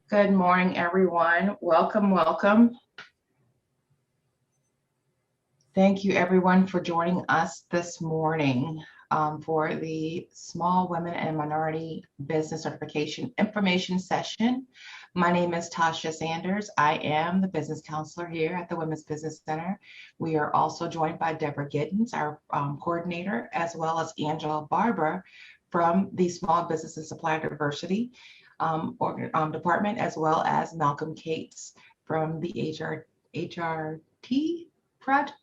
Good morning, everyone. Welcome, welcome. Thank you, everyone, for joining us this morning for the Small Women and Minority Business Certification Information Session. My name is Tasha Sanders. I am the business counselor here at the Women's Business Center. We are also joined by Deborah Giddens, our coordinator, as well as Angela Barber from the Small Business and Supplier Diversity department, as well as Malcolm Cates from the HRT project.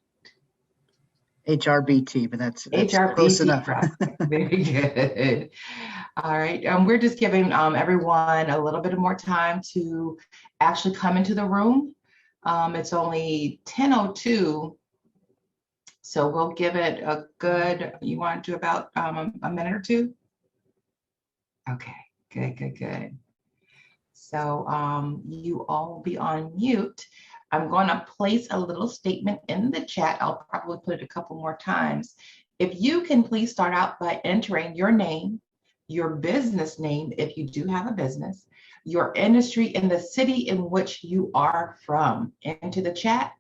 HRBT, but that's HRBT close enough. project. Very good. All right. We're just giving everyone a little bit more time to actually come into the room. It's only 10:02, so we'll give it a good, you want to do about a minute or two? Okay, good. So you all will be on mute. I'm going to place a little statement in the chat. I'll probably put it a couple more times. If you can please start out by entering your name, your business name, if you do have a business, your industry, and the city in which you are from into the chat.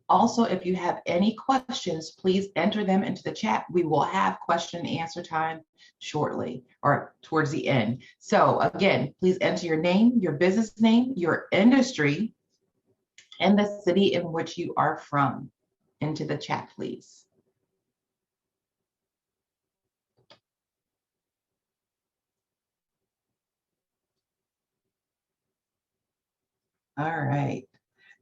Also, if you have any questions, please enter them into the chat. We will have question and answer time shortly or towards the end. So again, please enter your name, your business name, your industry, and the city in which you are from into the chat, please. All right.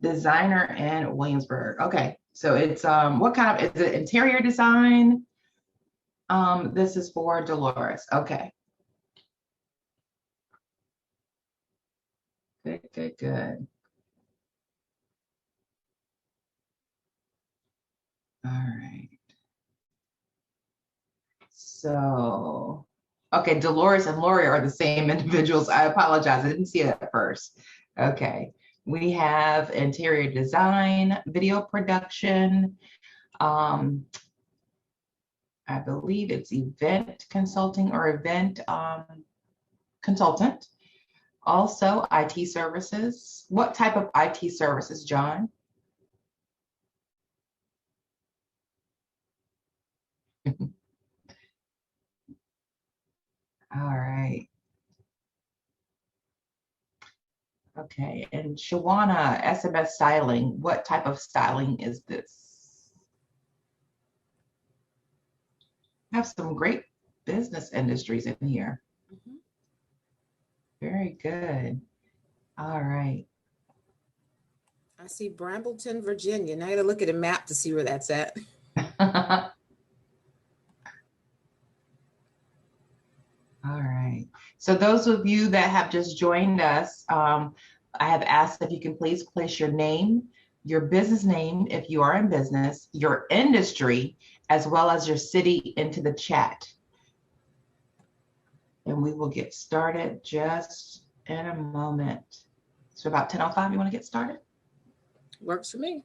Designer in Williamsburg. Okay, so it's what kind of, is it interior design? This is for Dolores. Okay. Good. All right. So, okay, Dolores and Lori are the same individuals. I apologize. I didn't see it at first. Okay. We have interior design, video production. I believe it's event consulting or event consultant. Also, IT services. What type of IT services, John? All right. Okay, and Shawana, SMS styling. What type of styling is this? I have some great business industries in here. Mm-hmm. Very good. All right. I see Brambleton, Virginia. Now I gotta look at a map to see where that's at. All right. So those of you that have just joined us, I have asked if you can please place your name, your business name, if you are in business, your industry, as well as your city into the chat. And we will get started just in a moment. So about 10:05, you want to get started? Works for me.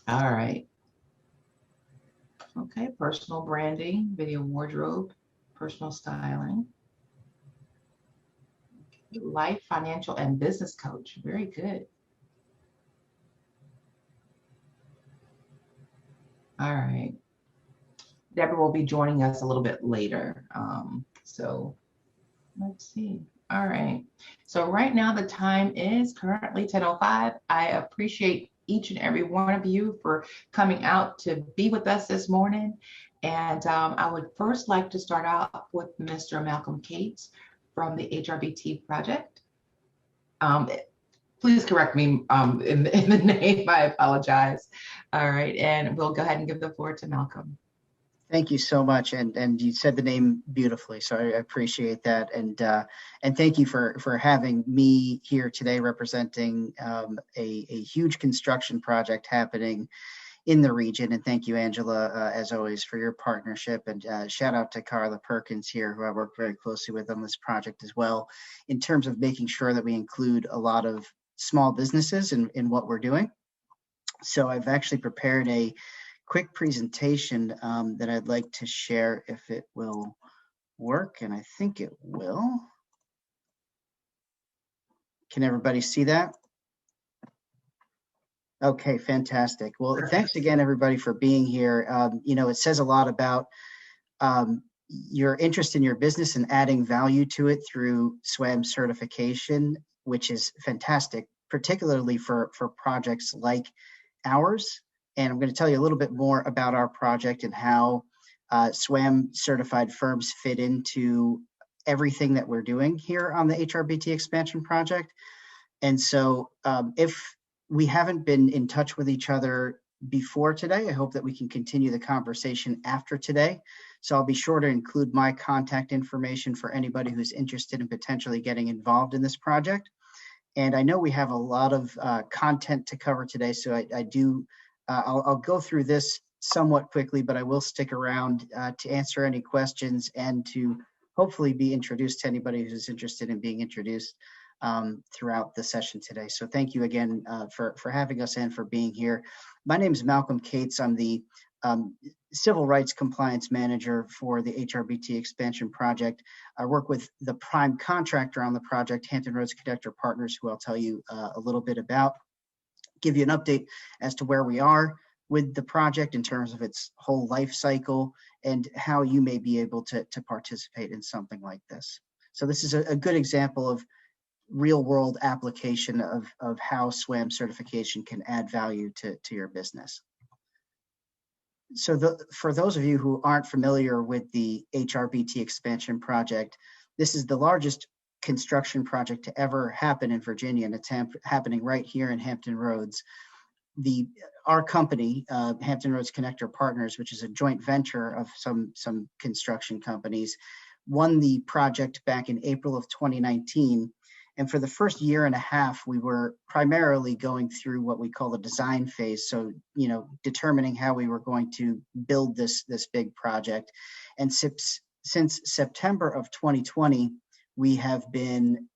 All right. Okay, personal branding, video wardrobe, personal styling. Life, financial, and business coach. Very good. All right. Deborah will be joining us a little bit later. So let's see. All right. So right now the time is currently 10:05. I appreciate each and every one of you for coming out to be with us this morning. And I would first like to start out with Mr. Malcolm Cates from the HRBT project. Please correct me in the name, I apologize. All right, and we'll go ahead and give the floor to Malcolm. Thank you so much, and you said the name beautifully, so I appreciate that, and thank you for having me here today representing a huge construction project happening in the region. And thank you, Angela, as always, for your partnership. And shout out to Carla Perkins here, who I work very closely with on this project as well, in terms of making sure that we include a lot of small businesses in what we're doing. So I've actually prepared a quick presentation that I'd like to share if it will work, and I think it will. Can everybody see that? Okay, fantastic. Well, thanks again, everybody, for being here. You know, it says a lot about your interest in your business and adding value to it through SWaM certification, which is fantastic, particularly for projects like ours. And I'm going to tell you a little bit more about our project and how SWaM certified firms fit into everything that we're doing here on the HRBT expansion project. And so if we haven't been in touch with each other before today, I hope that we can continue the conversation after today. So I'll be sure to include my contact information for anybody who's interested in potentially getting involved in this project. And I know we have a lot of content to cover today, so I'll go through this somewhat quickly, but I will stick around to answer any questions and to hopefully be introduced to anybody who's interested in being introduced throughout the session today. So thank you again for having us and for being here. My name is Malcolm Cates. I'm the Civil Rights Compliance Manager for the HRBT expansion project. I work with the prime contractor on the project, Hampton Roads Connector Partners, who I'll tell you a little bit about, give you an update as to where we are with the project in terms of its whole life cycle and how you may be able to participate in something like this. So this is a good example of real world application of how SWaM certification can add value to your business. So for those of you who aren't familiar with the HRBT expansion project, this is the largest construction project to ever happen in Virginia, and it's happening right here in Hampton Roads. Our company, Hampton Roads Connector Partners, which is a joint venture of some construction companies, won the project back in April of 2019. And for the first year and a half, we were primarily going through what we call the design phase. So, you know, determining how we were going to build this big project. And since September of 2020, we have been,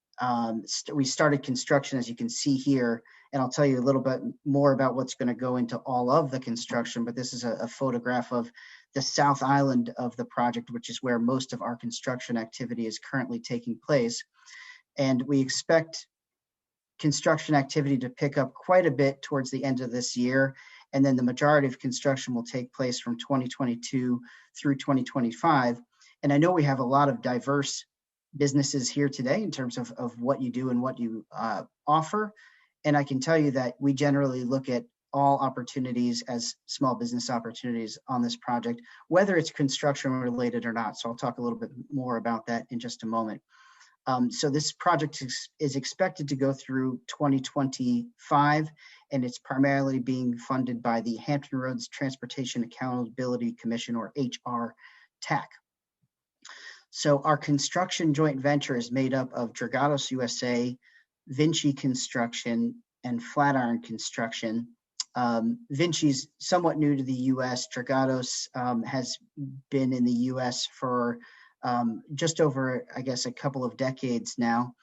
we started construction, as you can see here. And I'll tell you a little bit more about what's going to go into all of the construction. But this is a photograph of the South Island of the project, which is where most of our construction activity is currently taking place. And we expect construction activity to pick up quite a bit towards the end of this year. And then the majority of construction will take place from 2022 through 2025. And I know we have a lot of diverse businesses here today in terms of what you do and what you offer. And I can tell you that we generally look at all opportunities as small business opportunities on this project, whether it's construction related or not. So I'll talk a little bit more about that in just a moment. So this project is expected to go through 2025, and it's primarily being funded by the Hampton Roads Transportation Accountability Commission, or HRTAC. So our construction joint venture is made up of Dragados USA, Vinci Construction, and Flatiron Construction. Vinci's somewhat new to the U.S. Dragados has been in the U.S. for just over, I guess, a couple of decades now.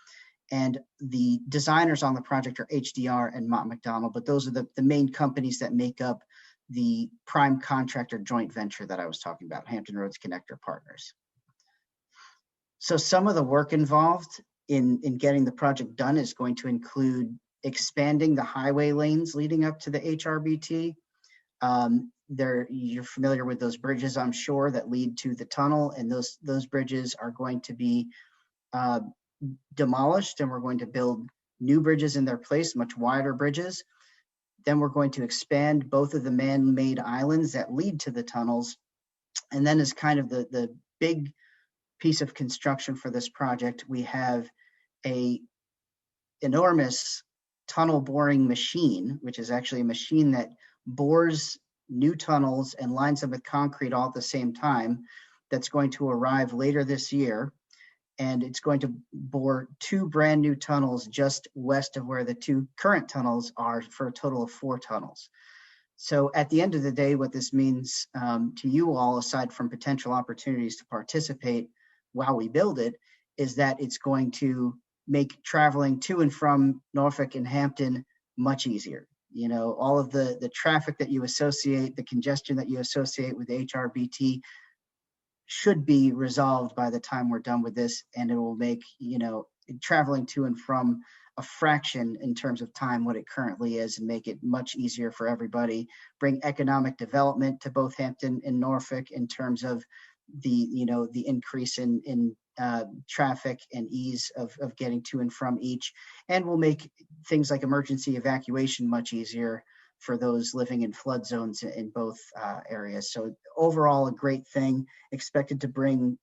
And the designers on the project are HDR and Mott MacDonald, but those are the main companies that make up the prime contractor joint venture that I was talking about, Hampton Roads Connector Partners. So some of the work involved in getting the project done is going to include expanding the highway lanes leading up to the HRBT. You're familiar with those bridges, I'm sure, that lead to the tunnel, and those bridges are going to be demolished, and we're going to build new bridges in their place, much wider bridges. Then we're going to expand both of the man-made islands that lead to the tunnels. And then as kind of the big piece of construction for this project, we have a enormous tunnel boring machine, which is actually a machine that bores new tunnels and lines them with concrete all at the same time. That's going to arrive later this year. And it's going to bore 2 brand new tunnels just west of where the 2 current tunnels are, for a total of 4 tunnels. So at the end of the day, what this means to you all, aside from potential opportunities to participate while we build it, is that it's going to make traveling to and from Norfolk and Hampton much easier. You know, all of the traffic that you associate, the congestion that you associate with HRBT should be resolved by the time we're done with this, and it will make, you know, traveling to and from a fraction in terms of time what it currently is and make it much easier for everybody. Bring economic development to both Hampton and Norfolk in terms of the increase in traffic and ease of getting to and from each, and will make things like emergency evacuation much easier for those living in flood zones in both areas. So overall, a great thing, expected to bring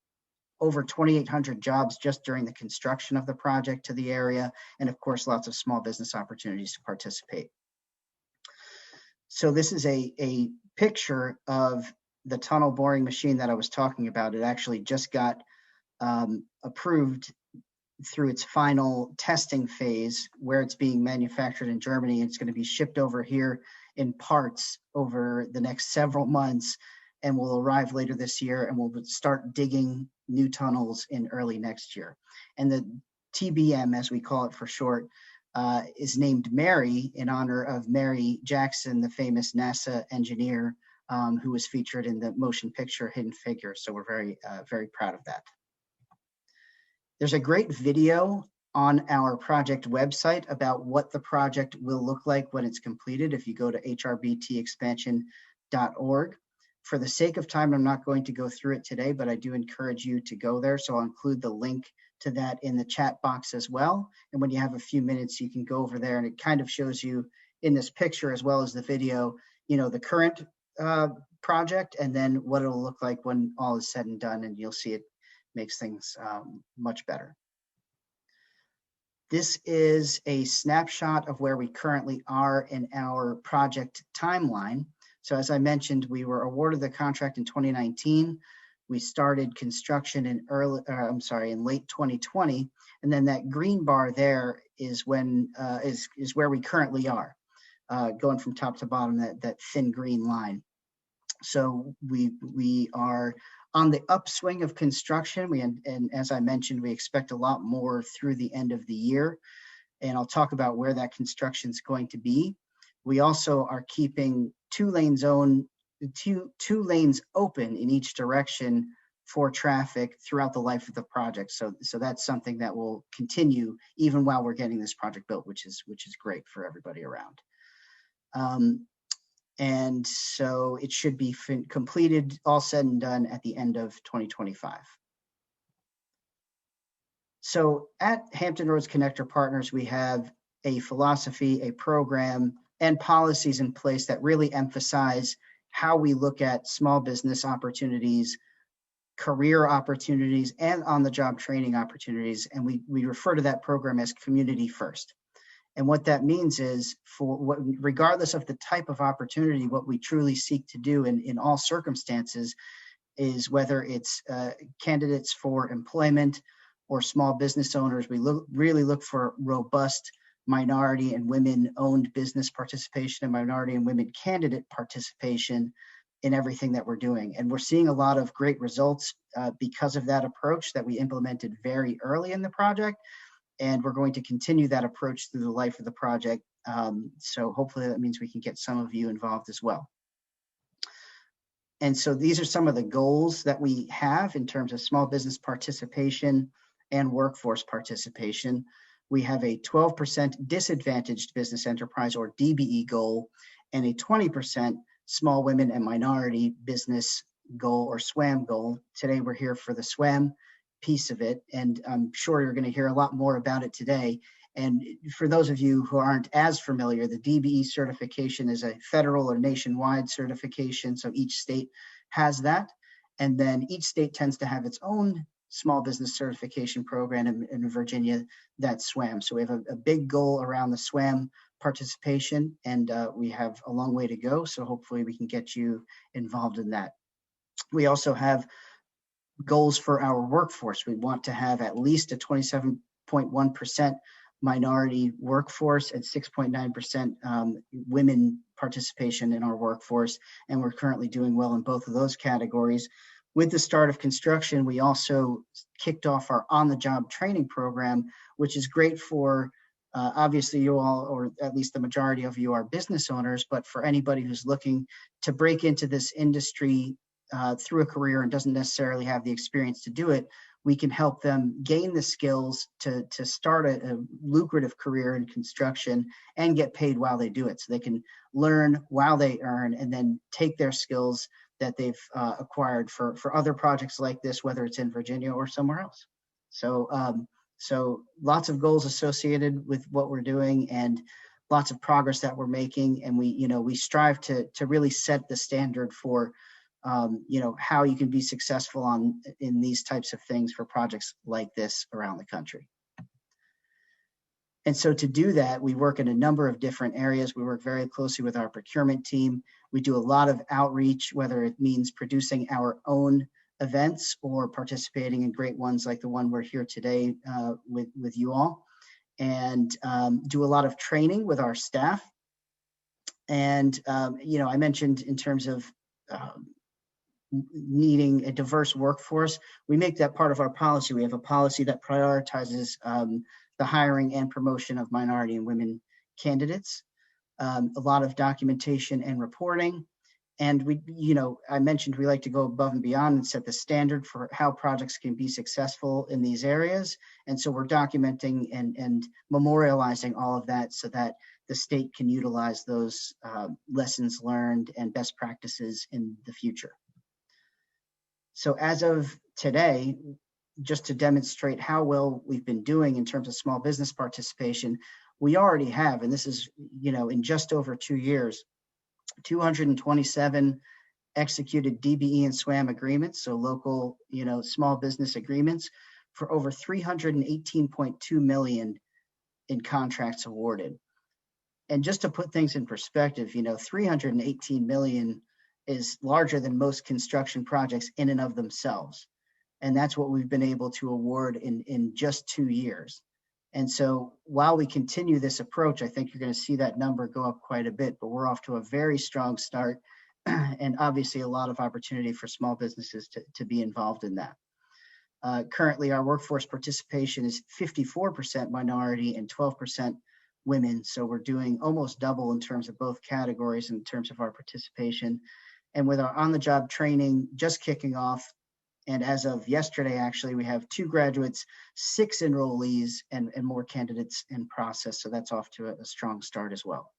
over 2,800 jobs just during the construction of the project to the area, and of course, lots of small business opportunities to participate. So this is a picture of the tunnel boring machine that I was talking about. It actually just got approved through its final testing phase, where it's being manufactured in Germany. It's going to be shipped over here in parts over the next several months, and will arrive later this year, and we'll start digging new tunnels in early next year. And the TBM, as we call it for short, is named Mary in honor of Mary Jackson, the famous NASA engineer who was featured in the motion picture Hidden Figures. So we're very, very proud of that. There's a great video on our project website about what the project will look like when it's completed. If you go to hrbtexpansion.org. For the sake of time, I'm not going to go through it today, but I do encourage you to go there. So I'll include the link to that in the chat box as well. And when you have a few minutes, you can go over there, and it kind of shows you in this picture as well as the video, the current project, and then what it'll look like when all is said and done, and you'll see it makes things much better. This is a snapshot of where we currently are in our project timeline. So as I mentioned, we were awarded the contract in 2019. We started construction in late 2020, and then that green bar there is when is where we currently are, going from top to bottom, that thin green line. So we are on the upswing of construction. And as I mentioned, we expect a lot more through the end of the year. And I'll talk about where that construction is going to be. We also are keeping two lanes open in each direction for traffic throughout the life of the project. So that's something that will continue even while we're getting this project built, which is great for everybody around. And so it should be completed, all said and done, at the end of 2025. So at Hampton Roads Connector Partners, we have a philosophy, a program, and policies in place that really emphasize how we look at small business opportunities, career opportunities, and on-the-job training opportunities. And we refer to that program as community first. And what that means is, regardless of the type of opportunity, what we truly seek to do in all circumstances is, whether it's candidates for employment or small business owners, we really look for robust minority and women-owned business participation and minority and women candidate participation in everything that we're doing. And we're seeing a lot of great results because of that approach that we implemented very early in the project. And we're going to continue that approach through the life of the project. So hopefully that means we can get some of you involved as well. And so these are some of the goals that we have in terms of small business participation and workforce participation. We have a 12% disadvantaged business enterprise, or DBE, goal, and a 20% small women and minority business goal, or SWaM, goal. Today we're here for the SWaM piece of it, and I'm sure you're going to hear a lot more about it today. And for those of you who aren't as familiar, the DBE certification is a federal or nationwide certification, so each state has that. And then each state tends to have its own small business certification program. In Virginia, that's SWaM. So we have a big goal around the SWaM participation, and we have a long way to go. So hopefully we can get you involved in that. We also have goals for our workforce. We want to have at least a 27.1% minority workforce and 6.9% women participation in our workforce. And we're currently doing well in both of those categories. With the start of construction, we also kicked off our on-the-job training program, which is great for obviously you all, or at least the majority of you, are business owners, but for anybody who's looking to break into this industry through a career and doesn't necessarily have the experience to do it, we can help them gain the skills to start a lucrative career in construction and get paid while they do it. So they can learn while they earn and then take their skills that they've acquired for other projects like this, whether it's in Virginia or somewhere else. So lots of goals associated with what we're doing and lots of progress that we're making. And we strive to really set the standard for how you can be successful in these types of things for projects like this around the country. And so to do that, we work in a number of different areas. We work very closely with our procurement team. We do a lot of outreach, whether it means producing our own events or participating in great ones like the one we're here today with you all, and do a lot of training with our staff. And, I mentioned in terms of needing a diverse workforce, we make that part of our policy. We have a policy that prioritizes the hiring and promotion of minority and women candidates, a lot of documentation and reporting. And I mentioned we like to go above and beyond and set the standard for how projects can be successful in these areas. And so we're documenting and memorializing all of that so that the state can utilize those lessons learned and best practices in the future. So as of today, just to demonstrate how well we've been doing in terms of small business participation, we already have, and this is, in just over 2 years, 227 executed DBE and SWaM agreements, so local, small business agreements, for over 318.2 million in contracts awarded. And just to put things in perspective, 318 million is larger than most construction projects in and of themselves. And that's what we've been able to award in just 2 years. And so while we continue this approach, I think you're going to see that number go up quite a bit, but we're off to a very strong start and obviously a lot of opportunity for small businesses to be involved in that. Currently, our workforce participation is 54% minority and 12% women. So we're doing almost double in terms of both categories in terms of our participation. And with our on-the-job training just kicking off, and as of yesterday, actually, we have 2 graduates, 6 enrollees, and more candidates in process. So that's off to a strong start as well.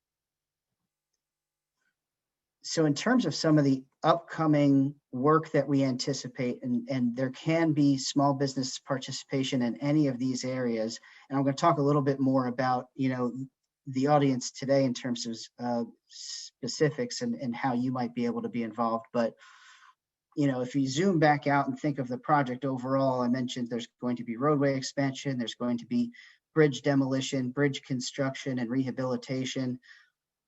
So in terms of some of the upcoming work that we anticipate, and there can be small business participation in any of these areas, and I'm going to talk a little bit more about, the audience today in terms of specifics and how you might be able to be involved. But if you zoom back out and think of the project overall, I mentioned there's going to be roadway expansion, there's going to be bridge demolition, bridge construction and rehabilitation.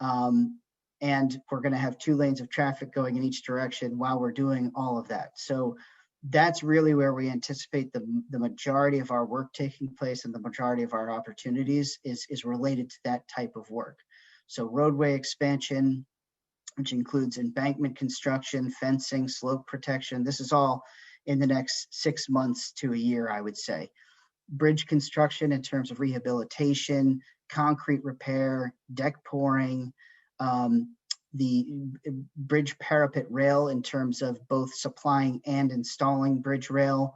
And we're going to have 2 lanes of traffic going in each direction while we're doing all of that. So that's really where we anticipate the majority of our work taking place, and the majority of our opportunities is related to that type of work. So roadway expansion, which includes embankment construction, fencing, slope protection. This is all in the next 6 months to a year, I would say. Bridge construction in terms of rehabilitation, concrete repair, deck pouring, the bridge parapet rail in terms of both supplying and installing bridge rail,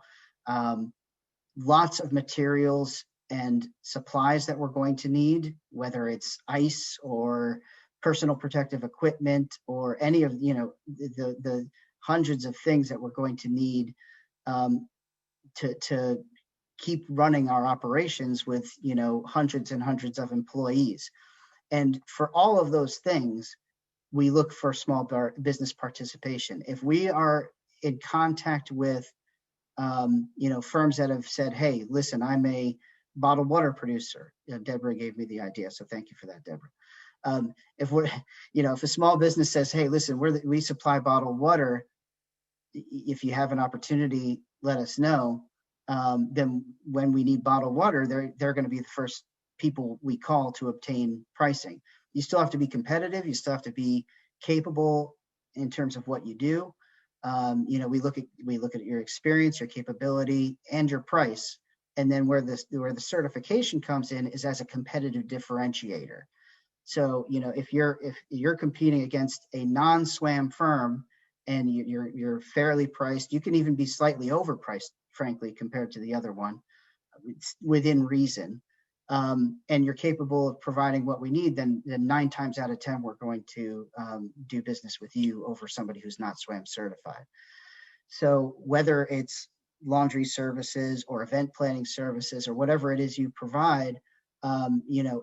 lots of materials and supplies that we're going to need, whether it's ice or personal protective equipment or any of the hundreds of things that we're going to need to keep running our operations with hundreds and hundreds of employees. And for all of those things, we look for small business participation. If we are in contact with firms that have said, hey, listen, I'm a bottled water producer. Deborah gave me the idea, so thank you for that, Deborah. If a small business says, hey, listen, we supply bottled water, if you have an opportunity, let us know. Then when we need bottled water, they're going to be the first people we call to obtain pricing. You still have to be competitive. You still have to be capable in terms of what you do. We look at your experience, your capability, and your price. And then where the certification comes in is as a competitive differentiator. So, if you're competing against a non-SWaM firm and you're fairly priced, you can even be slightly overpriced frankly, compared to the other one. It's within reason. And you're capable of providing what we need, then 9 times out of 10, we're going to do business with you over somebody who's not SWaM certified. So whether it's laundry services or event planning services or whatever it is you provide,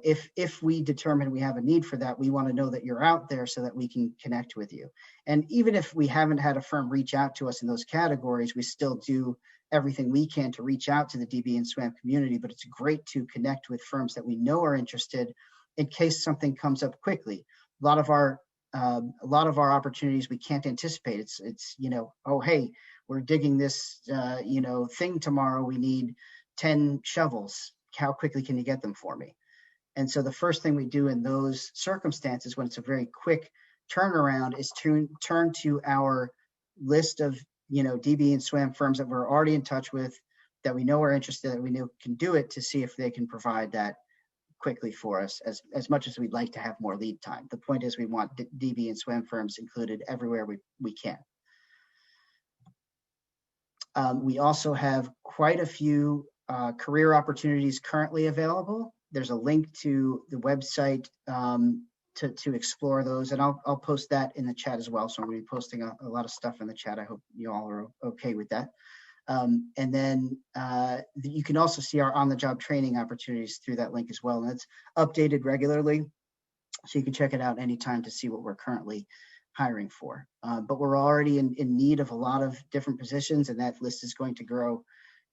if we determine we have a need for that, we want to know that you're out there so that we can connect with you. And even if we haven't had a firm reach out to us in those categories, we still do everything we can to reach out to the DB and SWaM community. But it's great to connect with firms that we know are interested in case something comes up quickly. A lot of our opportunities we can't anticipate. It's oh, hey, we're digging this thing tomorrow. We need 10 shovels. How quickly can you get them for me? And so the first thing we do in those circumstances, when it's a very quick turnaround, is to turn to our list of DB and SWaM firms that we're already in touch with, that we know are interested, that we know can do it, to see if they can provide that quickly for us, as much as we'd like to have more lead time. The point is we want DB and SWaM firms included everywhere we can. We also have quite a few career opportunities currently available. There's a link to the website to explore those, and I'll post that in the chat as well. So I'm going to be posting a lot of stuff in the chat. I hope you all are okay with that. And then you can also see our on-the-job training opportunities through that link as well. And it's updated regularly, so you can check it out anytime to see what we're currently hiring for. But we're already in need of a lot of different positions, and that list is going to grow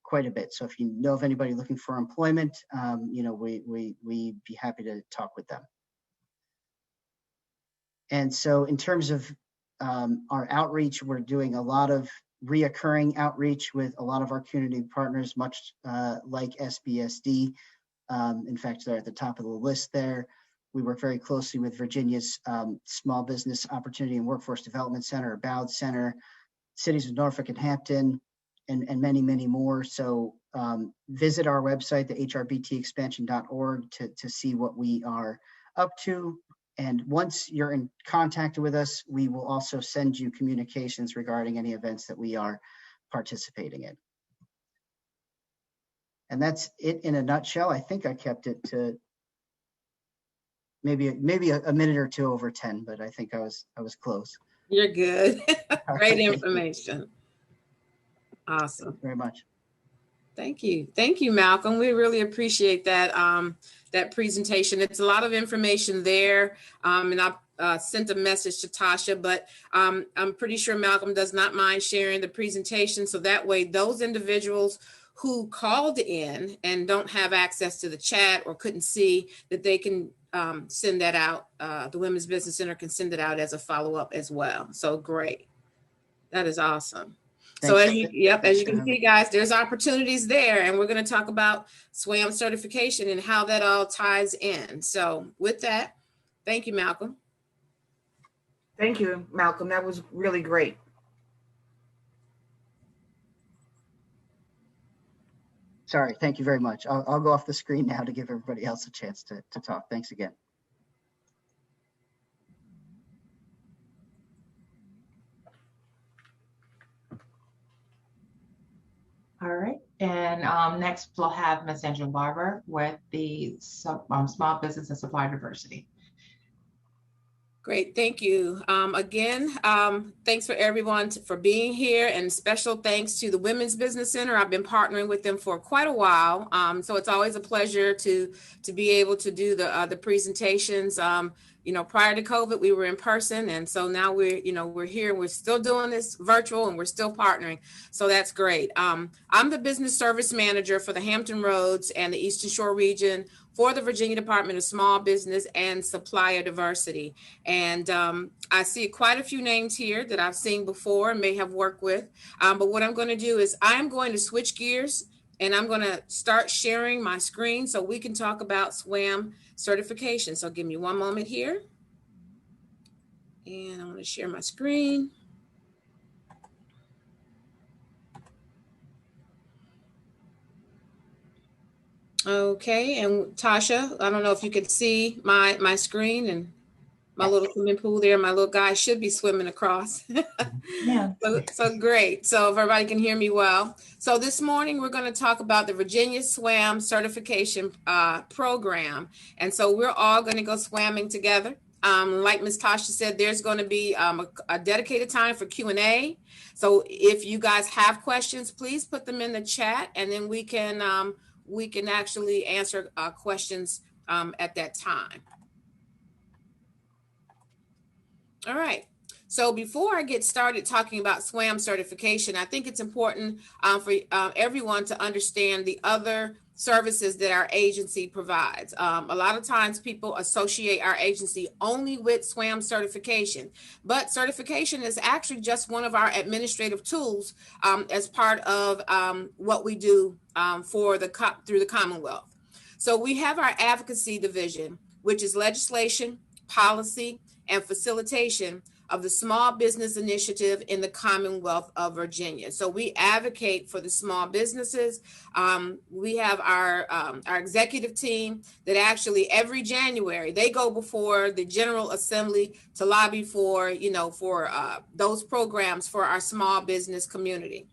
quite a bit. So if you know of anybody looking for employment, we'd be happy to talk with them. And so in terms of our outreach, we're doing a lot of reoccurring outreach with a lot of our community partners, much like SBSD. In fact, they're at the top of the list there. We work very closely with Virginia's Small Business Opportunity and Workforce Development Center, or BOUD Center, cities of Norfolk and Hampton, and many, many more. So visit our website, the hrbtexpansion.org, to see what we are up to. And once you're in contact with us, we will also send you communications regarding any events that we are participating in. And that's it in a nutshell. I think I kept it to maybe a minute or two over 10, but I think I was close. You're good. Great Right. information. Awesome. Thank you very much. Thank you. Thank you, Malcolm. We really appreciate that that presentation. It's a lot of information there. And I sent a message to Tasha, but I'm pretty sure Malcolm does not mind sharing the presentation. So that way, those individuals who called in and don't have access to the chat or couldn't see, that they can send that out. The Women's Business Center can send it out as a follow-up as well. So great. That is awesome. So as you can see, guys, there's opportunities there, and we're going to talk about SWaM certification and how that all ties in. So with that, thank you, Malcolm. Thank you, Malcolm. That was really great. Sorry, thank you very much. I'll go off the screen now to give everybody else a chance to talk. Thanks again. All right, and next we'll have Ms. Angela Barber with the Small Business and Supplier Diversity. Great, thank you. Again, thanks for everyone for being here, and special thanks to the Women's Business Center. I've been partnering with them for quite a while, so it's always a pleasure to be able to do the presentations. Prior to COVID, we were in person, and so now we're here. We're still doing this virtual, and we're still partnering, so that's great. I'm the business service manager for the Hampton Roads and the Eastern Shore region for the Virginia Department of Small Business and Supplier Diversity. And I see quite a few names here that I've seen before and may have worked with. But what I'm going to do is I'm going to switch gears, and I'm going to start sharing my screen so we can talk about SWaM certification. So give me one moment here. And I'm going to share my screen. Okay, and Tasha, I don't know if you can see my screen. And my little swimming pool there. My little guy should be swimming across. Yeah. So great. So if everybody can hear me well. So this morning we're going to talk about the Virginia SWaM certification program. And so we're all going to go swamming together. Like Ms. Tasha said, there's going to be a dedicated time for Q&A. So if you guys have questions, please put them in the chat, and then we can actually answer questions at that time. All right. So before I get started talking about SWaM certification, I think it's important for everyone to understand the other services that our agency provides. A lot of times people associate our agency only with SWaM certification, but certification is actually just one of our administrative tools as part of what we do through the Commonwealth. So we have our advocacy division, which is legislation, policy, and facilitation of the small business initiative in the Commonwealth of Virginia. So we advocate for the small businesses. We have our executive team that actually every January, they go before the General Assembly to lobby for, those programs for our small business community.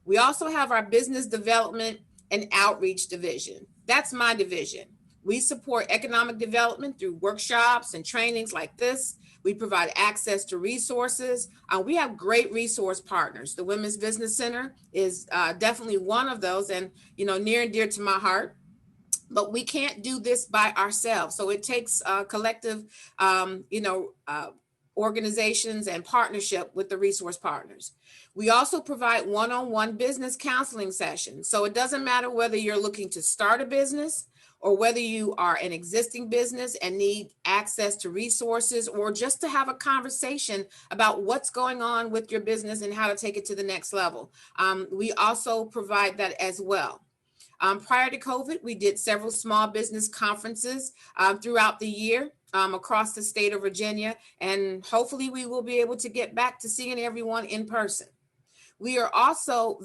We also have our business development and outreach division. That's my division. We support economic development through workshops and trainings like this. We provide access to resources. We have great resource partners. The Women's Business Center is definitely one of those, and near and dear to my heart. But we can't do this by ourselves. So it takes collective, organizations and partnership with the resource partners. We also provide one-on-one business counseling sessions. So it doesn't matter whether you're looking to start a business, or whether you are an existing business and need access to resources, or just to have a conversation about what's going on with your business and how to take it to the next level. We also provide that as well. Prior to COVID, we did several small business conferences throughout the year across the state of Virginia, and hopefully we will be able to get back to seeing everyone in person. We are also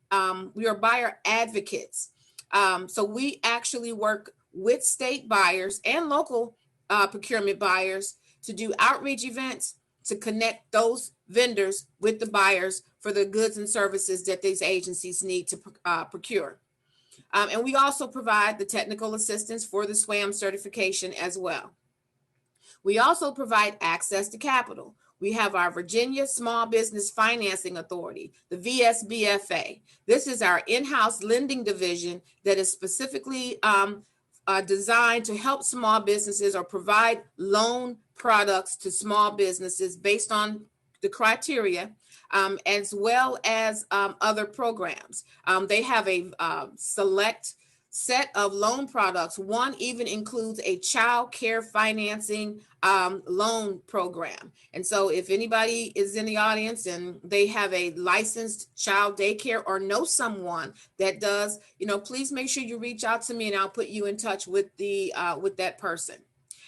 buyer advocates. So we actually work with state buyers and local procurement buyers to do outreach events to connect those vendors with the buyers for the goods and services that these agencies need to procure. And we also provide the technical assistance for the SWaM certification as well. We also provide access to capital. We have our Virginia Small Business Financing Authority, the VSBFA. This is our in-house lending division that is specifically designed to help small businesses or provide loan products to small businesses based on the criteria, as well as other programs. They have a select set of loan products. One even includes a child care financing loan program. And so if anybody is in the audience and they have a licensed child daycare or know someone that does, please make sure you reach out to me and I'll put you in touch with with that person.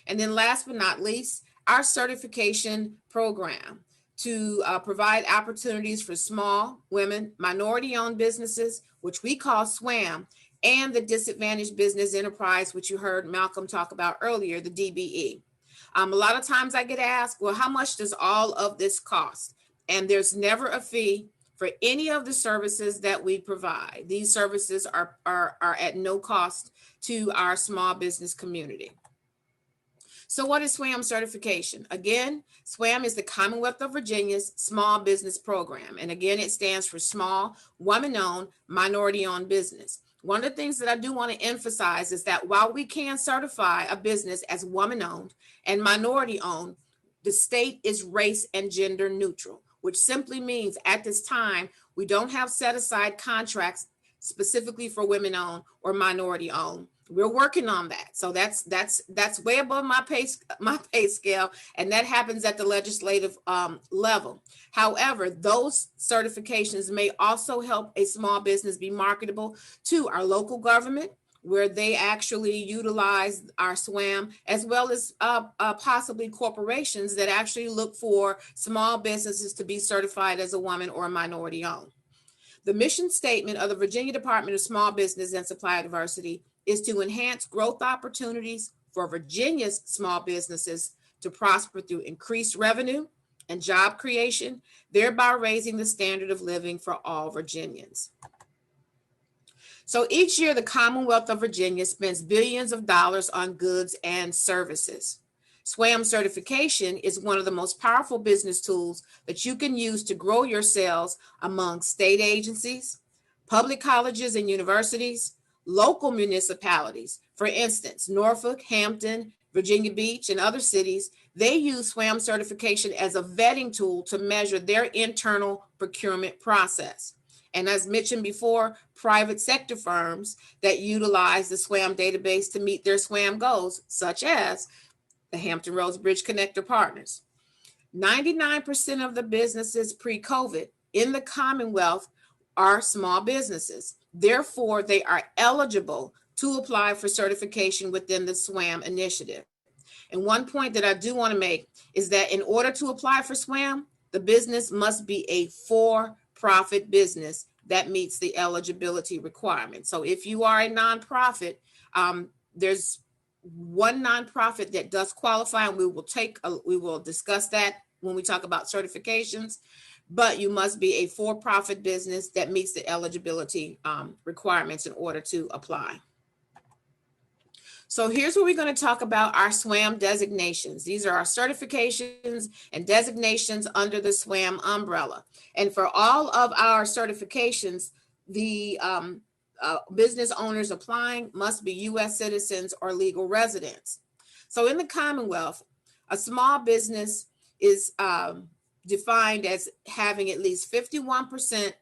And then last but not least, our certification program to provide opportunities for small women, minority-owned businesses, which we call SWaM, and the disadvantaged business enterprise, which you heard Malcolm talk about earlier, the DBE. A lot of times I get asked, well, how much does all of this cost? And there's never a fee for any of the services that we provide. These services are at no cost to our small business community. So what is SWaM certification? Again, SWaM is the Commonwealth of Virginia's small business program. And again, it stands for small, woman-owned, minority-owned business. One of the things that I do want to emphasize is that while we can certify a business as woman-owned and minority-owned, the state is race and gender neutral, which simply means at this time, we don't have set-aside contracts specifically for women-owned or minority-owned. We're working on that. So that's way above my pay scale, and that happens at the legislative level. However, those certifications may also help a small business be marketable to our local government, where they actually utilize our SWaM, as well as possibly corporations that actually look for small businesses to be certified as a woman or a minority owned. The mission statement of the Virginia Department of Small Business and Supplier Diversity is to enhance growth opportunities for Virginia's small businesses to prosper through increased revenue and job creation, thereby raising the standard of living for all Virginians. So each year, the Commonwealth of Virginia spends billions of dollars on goods and services. SWaM certification is one of the most powerful business tools that you can use to grow your sales among state agencies, public colleges and universities, local municipalities. For instance, Norfolk, Hampton, Virginia Beach, and other cities, they use SWaM certification as a vetting tool to measure their internal procurement process. And as mentioned before, private sector firms that utilize the SWaM database to meet their SWaM goals, such as the Hampton Roads Bridge Connector Partners. 99% of the businesses pre-COVID in the Commonwealth are small businesses. Therefore, they are eligible to apply for certification within the SWaM initiative. And one point that I do want to make is that in order to apply for SWaM, the business must be a for-profit business that meets the eligibility requirement. So if you are a nonprofit, there's one nonprofit that does qualify, and we will discuss that when we talk about certifications, but you must be a for-profit business that meets the eligibility requirements in order to apply. So here's where we're going to talk about our SWaM designations. These are our certifications and designations under the SWaM umbrella. And for all of our certifications, the business owners applying must be U.S. citizens or legal residents. So in the Commonwealth, a small business is defined as having at least 51%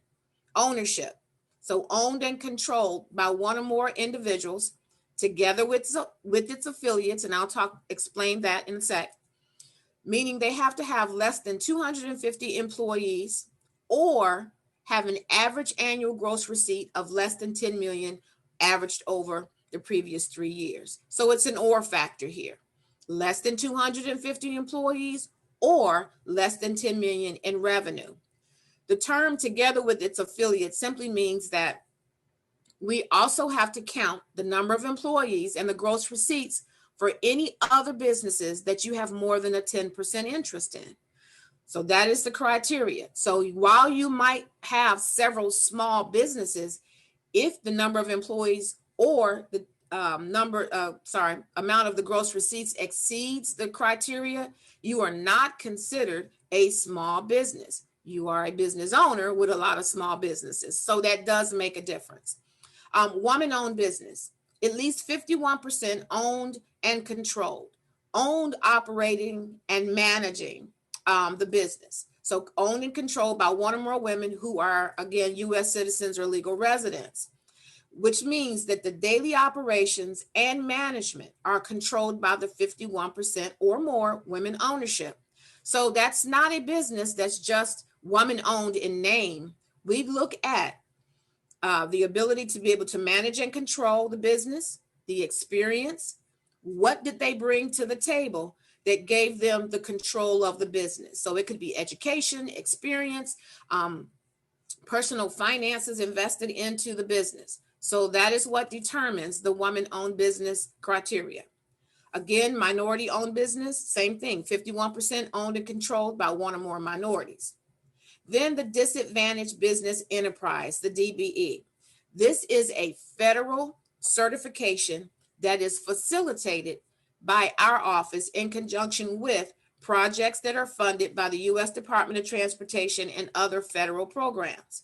ownership. So owned and controlled by one or more individuals together with its affiliates, and I'll explain that in a sec, meaning they have to have less than 250 employees or have an average annual gross receipt of less than 10 million averaged over the previous 3 years. So it's an or factor here. Less than 250 employees or less than 10 million in revenue. The term together with its affiliates simply means that we also have to count the number of employees and the gross receipts for any other businesses that you have more than a 10% interest in. So that is the criteria. So while you might have several small businesses, if the number of employees or the amount of the gross receipts exceeds the criteria, you are not considered a small business. You are a business owner with a lot of small businesses. So that does make a difference. Woman-owned business, at least 51% owned and controlled, owned, operating, and managing the business. So owned and controlled by one or more women who are, again, U.S. citizens or legal residents, which means that the daily operations and management are controlled by the 51% or more women ownership. So that's not a business that's just woman-owned in name. We look at the ability to be able to manage and control the business, the experience, what did they bring to the table that gave them the control of the business. So it could be education, experience, personal finances invested into the business. So that is what determines the woman-owned business criteria. Again, minority-owned business, same thing, 51% owned and controlled by one or more minorities. Then the disadvantaged business enterprise, the DBE. This is a federal certification that is facilitated by our office in conjunction with projects that are funded by the U.S. Department of Transportation and other federal programs.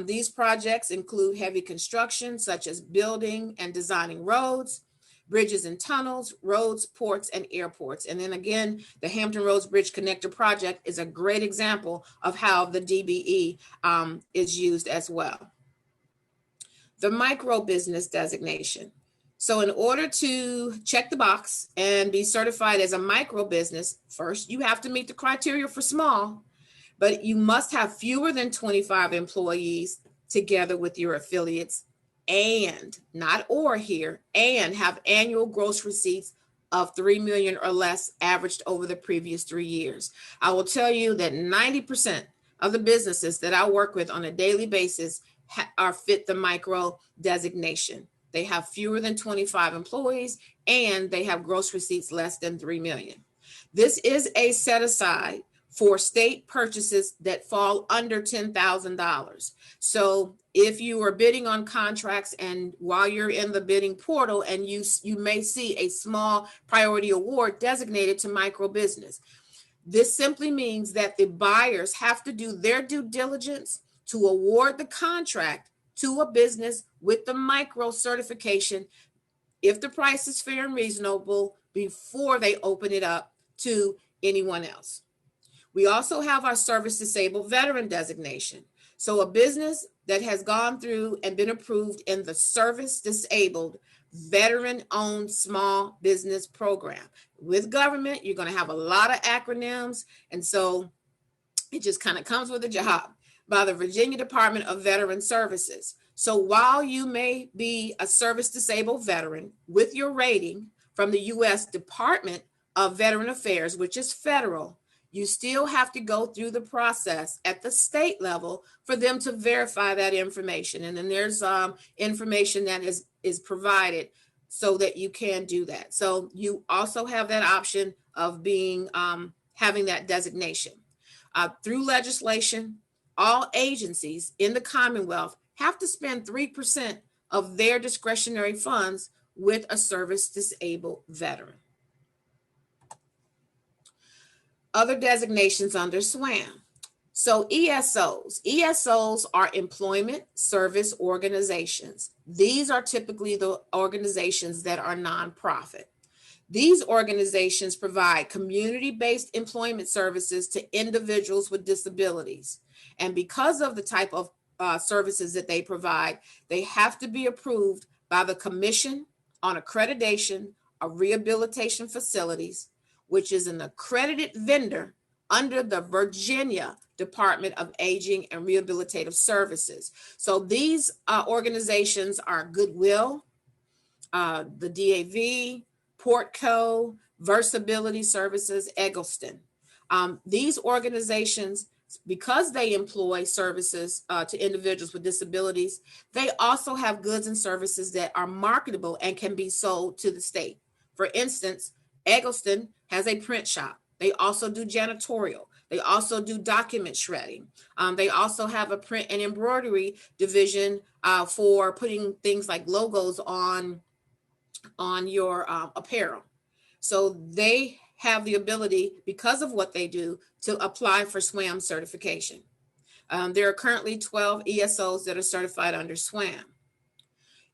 These projects include heavy construction, such as building and designing roads, bridges and tunnels, roads, ports, and airports. And then again, the Hampton Roads Bridge Connector Project is a great example of how the DBE is used as well. The micro business designation. So in order to check the box and be certified as a micro business, first you have to meet the criteria for small, but you must have fewer than 25 employees together with your affiliates, and not or here, and have annual gross receipts of 3 million or less averaged over the previous 3 years. I will tell you that 90% of the businesses that I work with on a daily basis are fit the micro designation. They have fewer than 25 employees and they have gross receipts less than 3 million. This is a set aside for state purchases that fall under $10,000. So if you are bidding on contracts and while you're in the bidding portal and you may see a small priority award designated to micro business, this simply means that the buyers have to do their due diligence to award the contract to a business with the micro certification if the price is fair and reasonable before they open it up to anyone else. We also have our service disabled veteran designation. So a business that has gone through and been approved in the service disabled veteran owned small business program. With government, you're going to have a lot of acronyms. And so it just kind of comes with the job by the Virginia Department of Veteran Services. So while you may be a service disabled veteran with your rating from the U.S. Department of Veteran Affairs, which is federal, you still have to go through the process at the state level for them to verify that information. And then there's information that is provided so that you can do that. So you also have that option of being having that designation. Through legislation, all agencies in the Commonwealth have to spend 3% of their discretionary funds with a service disabled veteran. Other designations under SWaM. So ESOs are employment service organizations. These are typically the organizations that are nonprofit. These organizations provide community-based employment services to individuals with disabilities. And because of the type of services that they provide, they have to be approved by the Commission on Accreditation of Rehabilitation Facilities, which is an accredited vendor under the Virginia Department of Aging and Rehabilitative Services. So these organizations are Goodwill, the DAV, Portco, Versability Services, Eggleston. These organizations, because they employ services to individuals with disabilities, they also have goods and services that are marketable and can be sold to the state. For instance, Eggleston has a print shop. They also do janitorial. They also do document shredding. They also have a print and embroidery division for putting things like logos on your apparel. So they have the ability, because of what they do, to apply for SWaM certification. There are currently 12 ESOs that are certified under SWaM.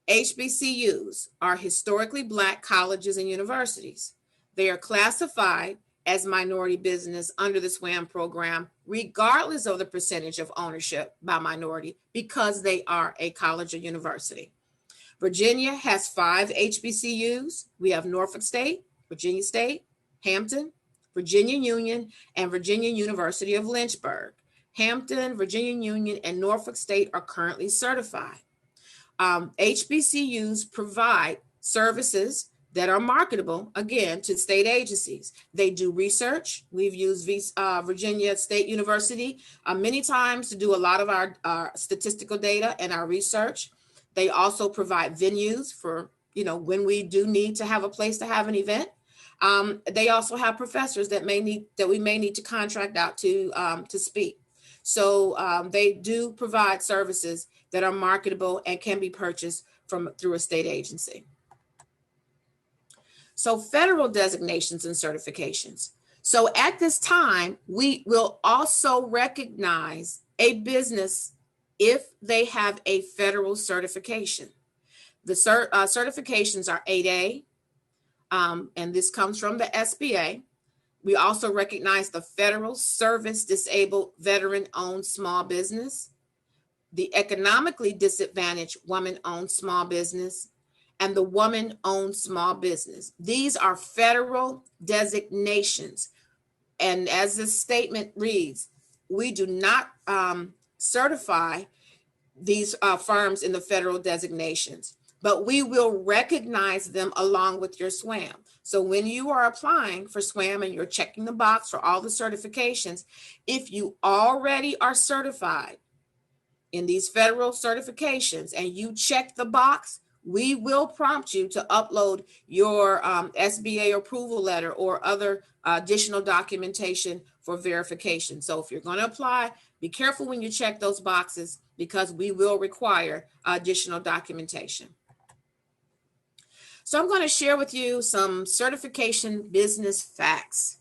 HBCUs are historically Black colleges and universities. They are classified as minority business under the SWaM program, regardless of the percentage of ownership by minority, because they are a college or university. Virginia has 5 HBCUs. We have Norfolk State, Virginia State, Hampton, Virginia Union, and Virginia University of Lynchburg. Hampton, Virginia Union, and Norfolk State are currently certified. HBCUs provide services that are marketable, again, to state agencies. They do research. We've used Virginia State University many times to do a lot of our statistical data and our research. They also provide venues for, when we do need to have a place to have an event. They also have professors that we may need to contract out to speak. So they do provide services that are marketable and can be purchased through a state agency. So federal designations and certifications. So at this time, we will also recognize a business if they have a federal certification. The certifications are 8A, and this comes from the SBA. We also recognize the Federal Service Disabled Veteran-Owned Small Business, the Economically Disadvantaged Woman-Owned Small Business, and the Woman-Owned Small Business. These are federal designations. And as this statement reads, we do not certify these firms in the federal designations, but we will recognize them along with your SWaM. So when you are applying for SWaM and you're checking the box for all the certifications, if you already are certified in these federal certifications and you check the box, we will prompt you to upload your SBA approval letter or other additional documentation for verification. So if you're going to apply, be careful when you check those boxes because we will require additional documentation. So I'm going to share with you some certification business facts.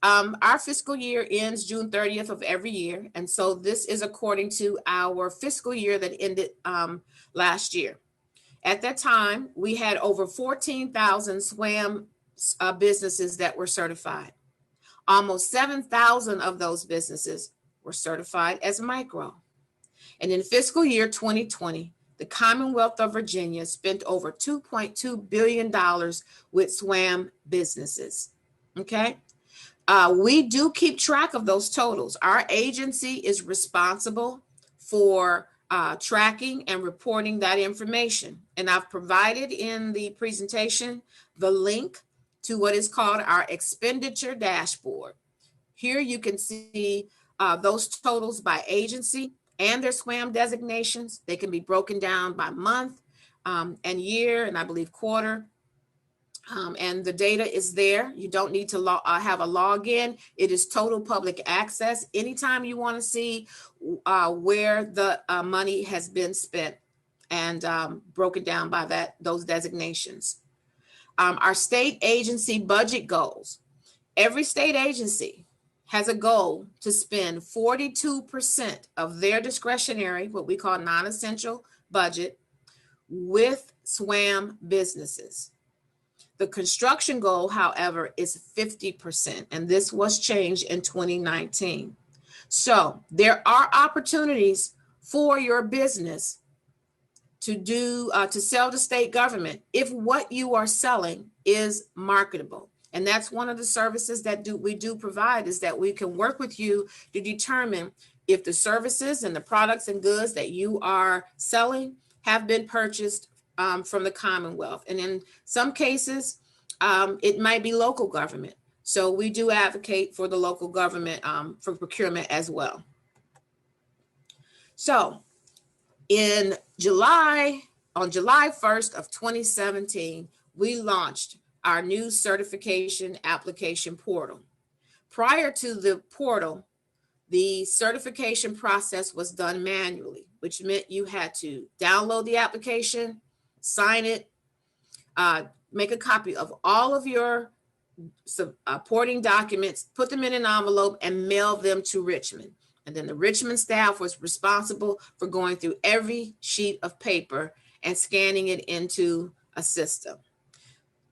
Our fiscal year ends June 30th of every year. And so this is according to our fiscal year that ended last year. At that time, we had over 14,000 SWaM businesses that were certified. Almost 7,000 of those businesses were certified as micro. And in fiscal year 2020, the Commonwealth of Virginia spent over $2.2 billion with SWaM businesses. Okay. We do keep track of those totals. Our agency is responsible for tracking and reporting that information. And I've provided in the presentation the link to what is called our expenditure dashboard. Here you can see those totals by agency and their SWaM designations. They can be broken down by month and year, and I believe quarter. And the data is there. You don't need to have a login. It is total public access. Anytime you want to see where the money has been spent and broken down by those designations. Our state agency budget goals. Every state agency has a goal to spend 42% of their discretionary, what we call non-essential budget, with SWaM businesses. The construction goal, however, is 50%, and this was changed in 2019. So there are opportunities for your business to sell to state government if what you are selling is marketable. And that's one of the services that we do provide, is that we can work with you to determine if the services and the products and goods that you are selling have been purchased from the Commonwealth. And in some cases, it might be local government. So we do advocate for the local government for procurement as well. So on July 1st of 2017, we launched our new certification application portal. Prior to the portal, the certification process was done manually, which meant you had to download the application, sign it, make a copy of all of your supporting documents, put them in an envelope, and mail them to Richmond. And then the Richmond staff was responsible for going through every sheet of paper and scanning it into a system.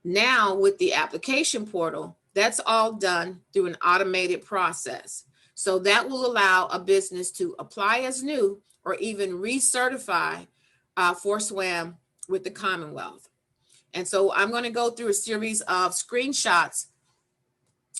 Now with the application portal, that's all done through an automated process. So that will allow a business to apply as new or even recertify for SWaM with the Commonwealth. And so I'm going to go through a series of screenshots.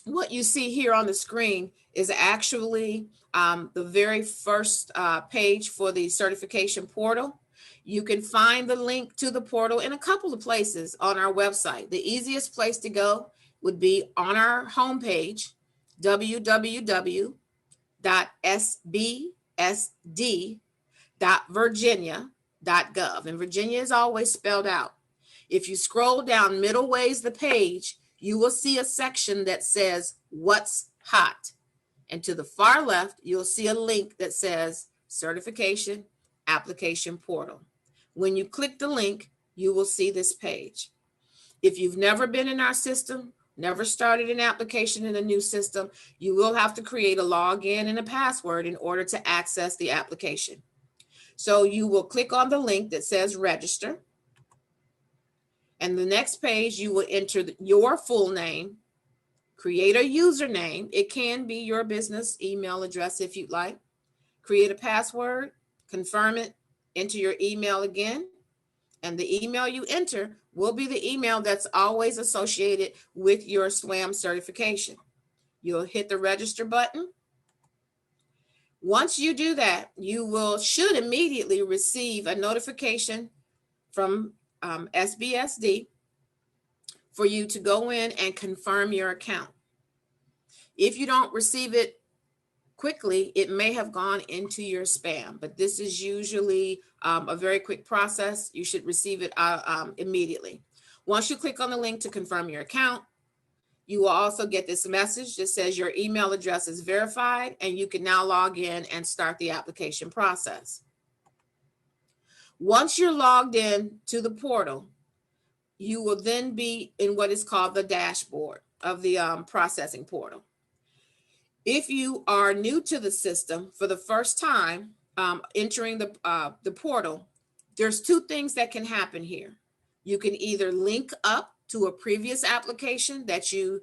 What you see here on the screen is actually the very first page for the certification portal. You can find the link to the portal in a couple of places on our website. The easiest place to go would be on our homepage, www.sbsd.virginia.gov. And Virginia is always spelled out. If you scroll down middle ways the page, you will see a section that says what's hot. And to the far left, you'll see a link that says certification application portal. When you click the link, you will see this page. If you've never been in our system, never started an application in a new system, you will have to create a login and a password in order to access the application. So you will click on the link that says register. And the next page, you will enter your full name, create a username. It can be your business email address if you'd like. Create a password, confirm it, enter your email again. And the email you enter will be the email that's always associated with your SWaM certification. You'll hit the register button. Once you do that, you should immediately receive a notification from SBSD for you to go in and confirm your account. If you don't receive it quickly, it may have gone into your spam, but this is usually a very quick process. You should receive it immediately. Once you click on the link to confirm your account, you will also get this message that says your email address is verified and you can now log in and start the application process. Once you're logged in to the portal, you will then be in what is called the dashboard of the processing portal. If you are new to the system for the first time entering the portal, there's two things that can happen here. You can either link up to a previous application that you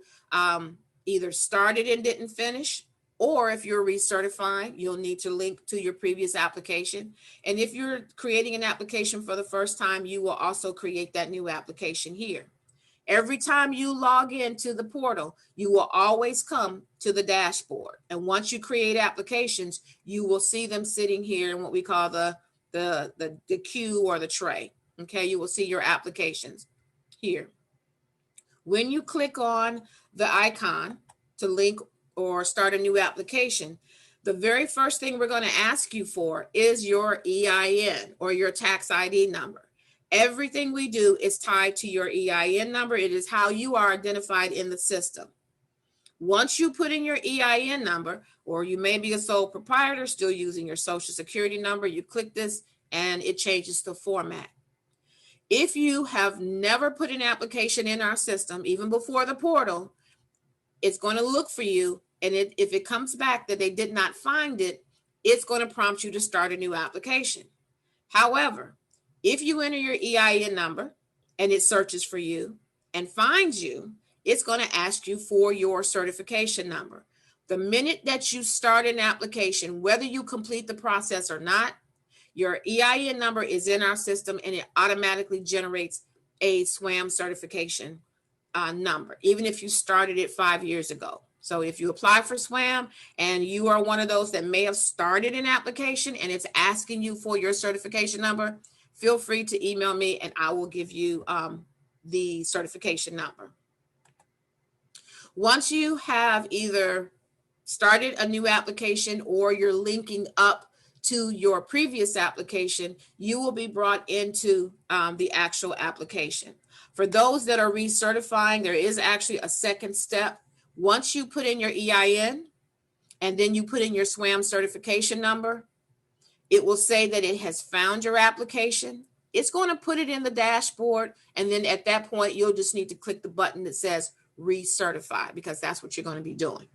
either started and didn't finish, or if you're recertifying, you'll need to link to your previous application. And if you're creating an application for the first time, you will also create that new application here. Every time you log into the portal, you will always come to the dashboard. And once you create applications, you will see them sitting here in what we call the queue or the tray. Okay, you will see your applications here. When you click on the icon to link or start a new application, the very first thing we're going to ask you for is your EIN or your tax ID number. Everything we do is tied to your EIN number. It is how you are identified in the system. Once you put in your EIN number, or you may be a sole proprietor still using your social security number, you click this and it changes the format. If you have never put an application in our system, even before the portal, it's going to look for you. And if it comes back that they did not find it, it's going to prompt you to start a new application. However, if you enter your EIN number and it searches for you and finds you, it's going to ask you for your certification number. The minute that you start an application, whether you complete the process or not, your EIN number is in our system and it automatically generates a SWaM certification number, even if you started it 5 years ago. So if you apply for SWaM and you are one of those that may have started an application and it's asking you for your certification number, feel free to email me and I will give you the certification number. Once you have either started a new application or you're linking up to your previous application, you will be brought into the actual application. For those that are recertifying, there is actually a second step. Once you put in your EIN and then you put in your SWaM certification number, it will say that it has found your application. It's going to put it in the dashboard. And then at that point, you'll just need to click the button that says recertify, because that's what you're going to be doing.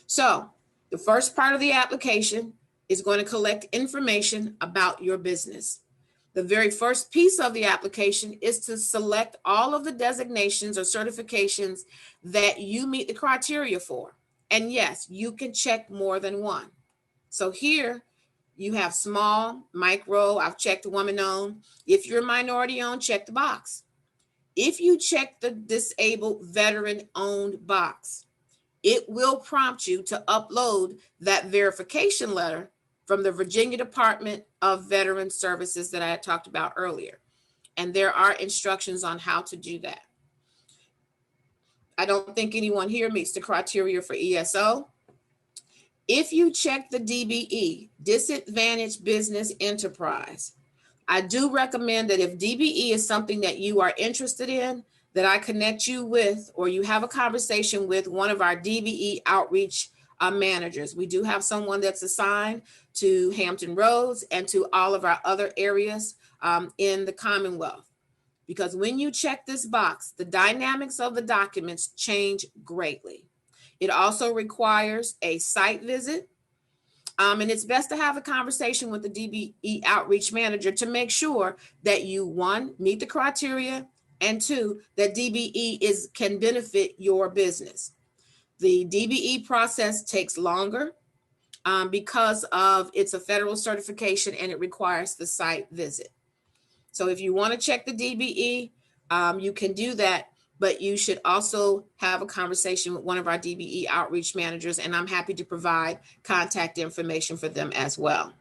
So the first part of the application is going to collect information about your business. The very first piece of the application is to select all of the designations or certifications that you meet the criteria for. And yes, you can check more than one. So here you have small, micro, I've checked woman-owned. If you're minority-owned, check the box. If you check the disabled veteran-owned box, it will prompt you to upload that verification letter from the Virginia Department of Veteran Services that I had talked about earlier. And there are instructions on how to do that. I don't think anyone here meets the criteria for ESO. If you check the DBE, Disadvantaged Business Enterprise, I do recommend that if DBE is something that you are interested in, that I connect you with, or you have a conversation with one of our DBE outreach managers. We do have someone that's assigned to Hampton Roads and to all of our other areas in the Commonwealth. Because when you check this box, the dynamics of the documents change greatly. It also requires a site visit. And it's best to have a conversation with the DBE outreach manager to make sure that you, one, meet the criteria, and two, that DBE can benefit your business. The DBE process takes longer because of it's a federal certification and it requires the site visit. So if you want to check the DBE, you can do that, but you should also have a conversation with one of our DBE outreach managers, and I'm happy to provide contact information for them as well.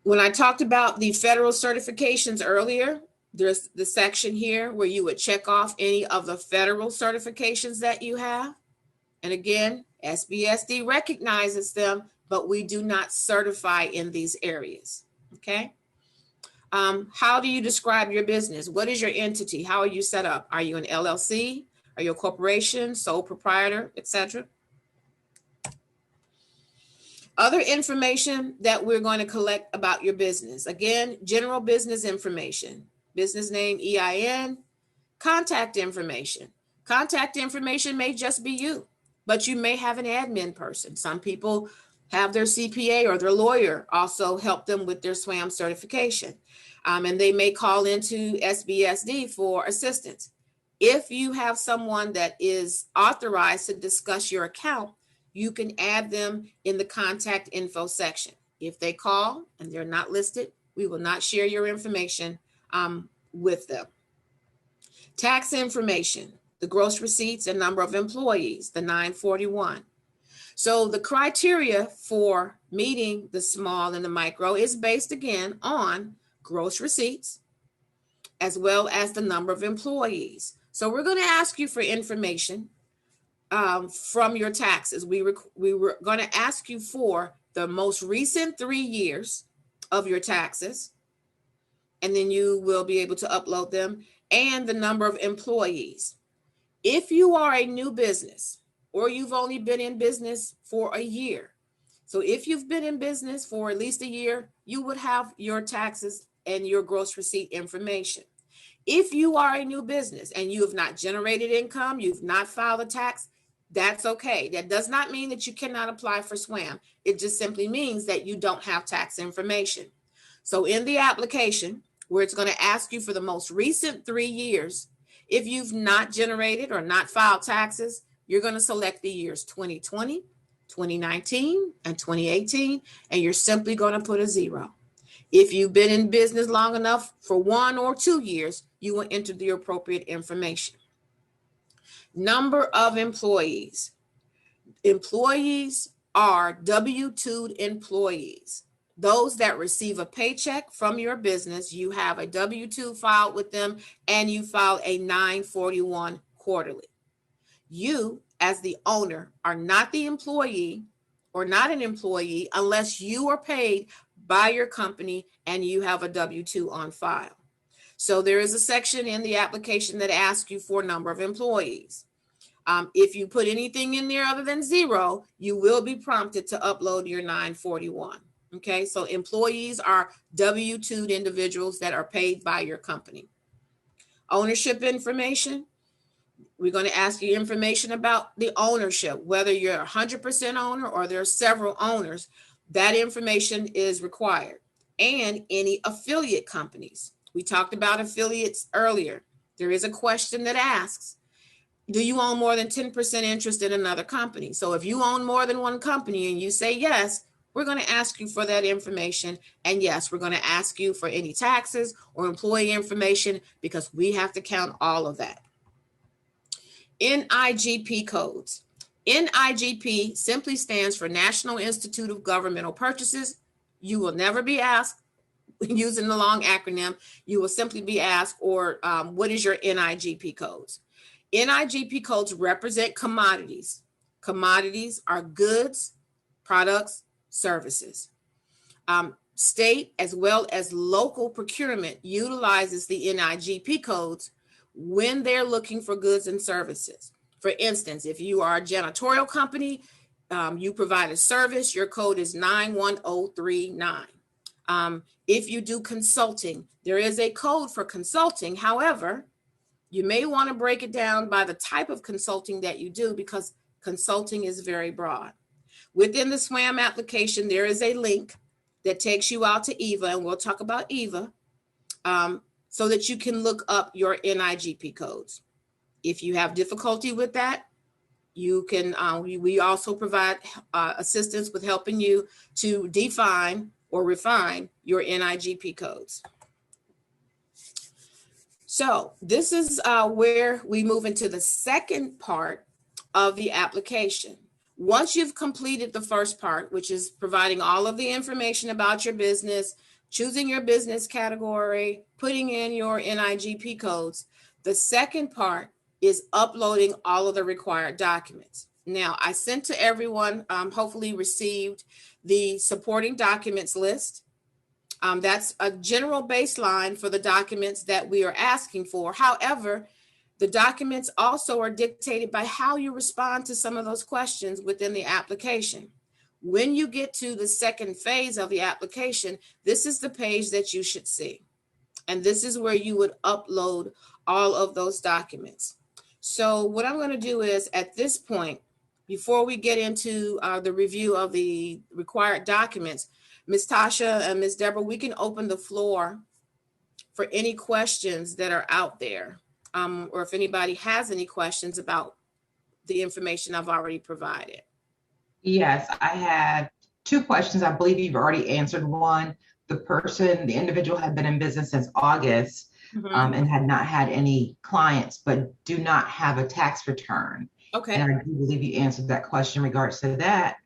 When I talked about the federal certifications earlier, there's the section here where you would check off any of the federal certifications that you have. And again, SBSD recognizes them, but we do not certify in these areas, okay? How do you describe your business? What is your entity? How are you set up? Are you an LLC? Are you a corporation, sole proprietor, etc.? Other information that we're going to collect about your business. Again, general business information, business name, EIN, contact information. Contact information may just be you, but you may have an admin person. Some people have their CPA or their lawyer also help them with their SWaM certification. And they may call into SBSD for assistance. If you have someone that is authorized to discuss your account, you can add them in the contact info section. If they call and they're not listed, we will not share your information with them. Tax information, the gross receipts and number of employees, the 941. So the criteria for meeting the small and the micro is based again on gross receipts as well as the number of employees. So we're going to ask you for information from your taxes. We were going to ask you for the most recent 3 years of your taxes, and then you will be able to upload them, and the number of employees. If you are a new business or you've only been in business for a year, so if you've been in business for at least a year, you would have your taxes and your gross receipt information. If you are a new business and you have not generated income, you've not filed a tax, that's okay. That does not mean that you cannot apply for SWaM. It just simply means that you don't have tax information. So in the application, where it's going to ask you for the most recent 3 years, if you've not generated or not filed taxes, you're going to select the years 2020, 2019, and 2018, and you're simply going to put a 0. If you've been in business long enough for 1 or 2 years, you will enter the appropriate information. Number of employees. Employees are W-2 employees. Those that receive a paycheck from your business, you have a W-2 filed with them, and you file a 941 quarterly. You, as the owner, are not the employee or not an employee unless you are paid by your company and you have a W-2 on file. So there is a section in the application that asks you for number of employees. If you put anything in there other than 0, you will be prompted to upload your 941. Okay, so employees are W-2 individuals that are paid by your company. Ownership information. We're going to ask you information about the ownership, whether you're 100% owner or there are several owners. That information is required. And any affiliate companies. We talked about affiliates earlier. There is a question that asks, do you own more than 10% interest in another company? So if you own more than one company and you say yes, we're going to ask you for that information. And yes, we're going to ask you for any taxes or employee information because we have to count all of that. NIGP codes. NIGP simply stands for National Institute of Governmental Purchases. You will never be asked using the long acronym. You will simply be asked, or what is your NIGP codes? NIGP codes represent commodities. Commodities are goods, products, services. State as well as local procurement utilizes the NIGP codes when they're looking for goods and services. For instance, if you are a janitorial company, you provide a service, your code is 91039. If you do consulting, there is a code for consulting. However, you may want to break it down by the type of consulting that you do because consulting is very broad. Within the SWaM application, there is a link that takes you out to EVA, and we'll talk about EVA, so that you can look up your NIGP codes. If you have difficulty with that, you can, we also provide assistance with helping you to define or refine your NIGP codes. So this is where we move into the second part of the application. Once you've completed the first part, which is providing all of the information about your business, choosing your business category, putting in your NIGP codes, the second part is uploading all of the required documents. Now, I sent to everyone, hopefully received the supporting documents list. That's a general baseline for the documents that we are asking for. However, the documents also are dictated by how you respond to some of those questions within the application. When you get to the second phase of the application, this is the page that you should see. And this is where you would upload all of those documents. So what I'm going to do is, at this point, before we get into the review of the required documents, Ms. Tasha and Ms. Deborah, we can open the floor for any questions that are out there, or if anybody has any questions about the information I've already provided. Yes, I had two questions. I believe you've already answered one. The individual had been in business since August and had not had any clients, but do not have a tax return. Okay. And I do believe you answered that question in regards to that.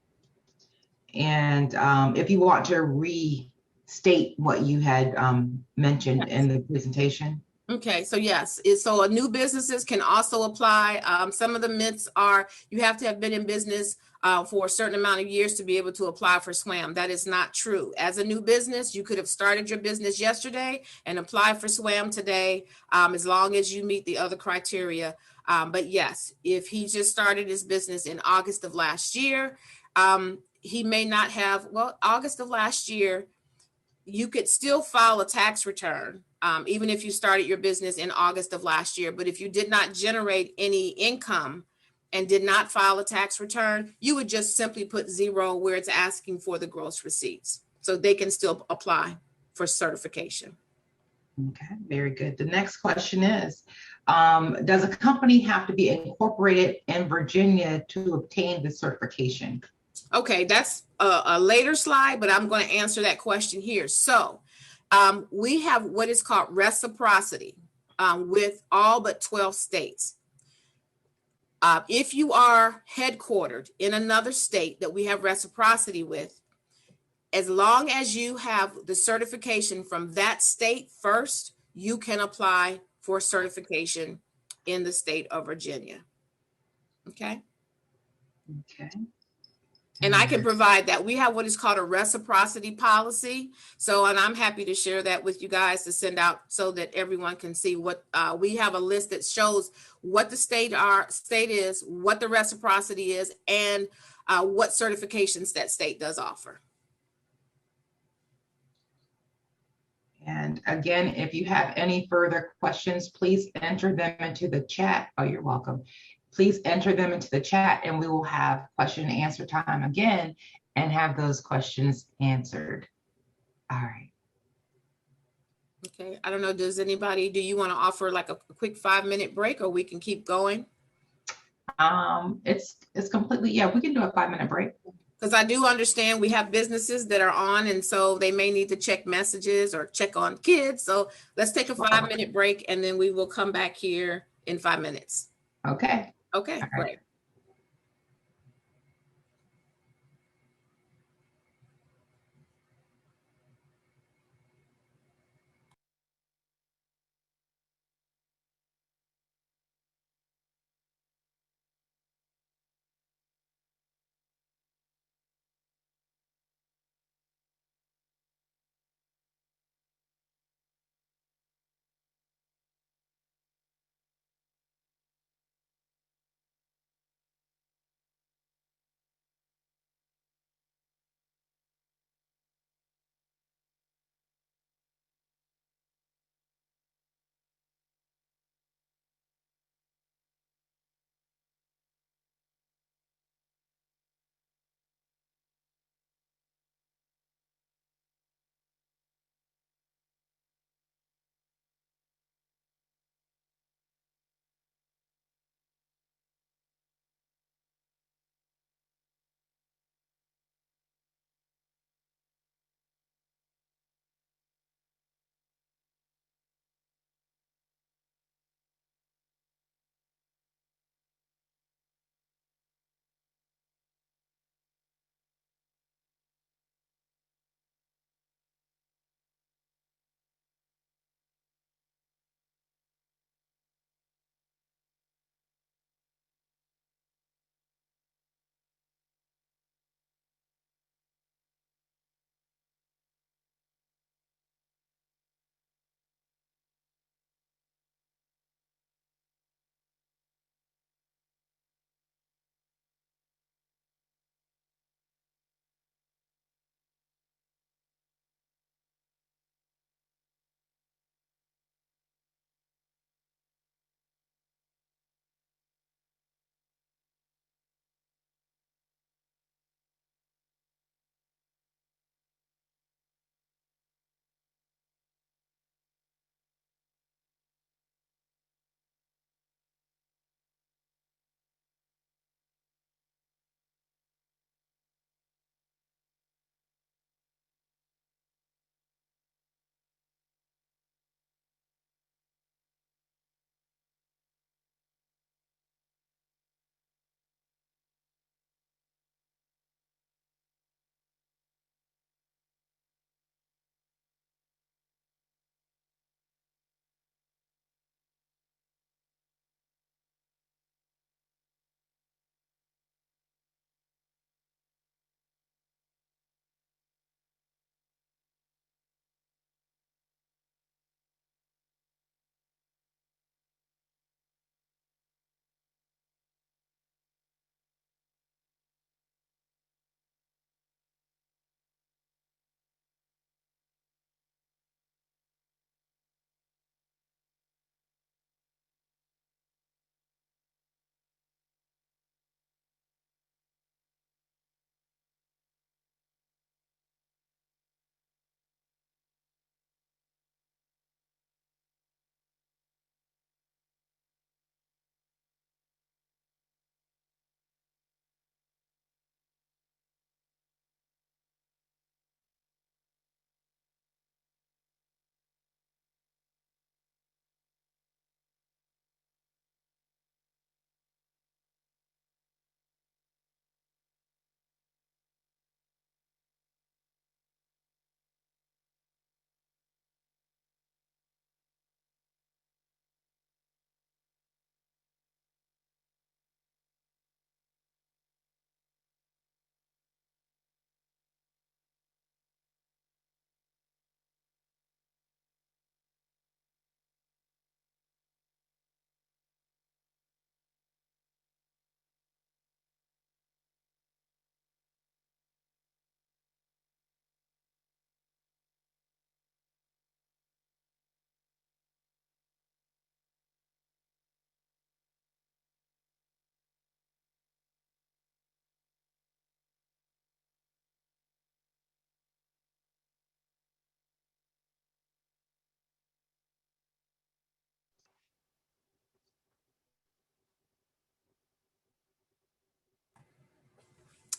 And if you want to restate what you had mentioned in the presentation. Okay, so yes, so new businesses can also apply. Some of the myths are you have to have been in business for a certain amount of years to be able to apply for SWaM. That is not true. As a new business, you could have started your business yesterday and apply for SWaM today, as long as you meet the other criteria. But yes, if he just started his business in August of last year, he may not have, well, August of last year, you could still file a tax return, even if you started your business in August of last year. But if you did not generate any income and did not file a tax return, you would just simply put 0 where it's asking for the gross receipts. So they can still apply for certification. Okay, very good. The next question is, does a company have to be incorporated in Virginia to obtain the certification? Okay, that's a later slide, but I'm going to answer that question here. So we have what is called reciprocity with all but 12 states. If you are headquartered in another state that we have reciprocity with, as long as you have the certification from that state first, you can apply for certification in the state of Virginia. Okay. Okay. And I can provide that. We have what is called a reciprocity policy. So, and I'm happy to share that with you guys to send out so that everyone can see what we have a list that shows what the state is, what the reciprocity is, and what certifications that state does offer. And again, if you have any further questions, please enter them into the chat. Oh, you're welcome. Please enter them into the chat and we will have question and answer time again and have those questions answered. All right. Okay, I don't know, do you want to offer like a quick 5-minute break, or we can keep going? It's completely, yeah, we can do a 5-minute break. Because I do understand we have businesses that are on, and so they may need to check messages or check on kids. So let's take a 5-minute break and then we will come back here in 5 minutes. Okay. Okay, great.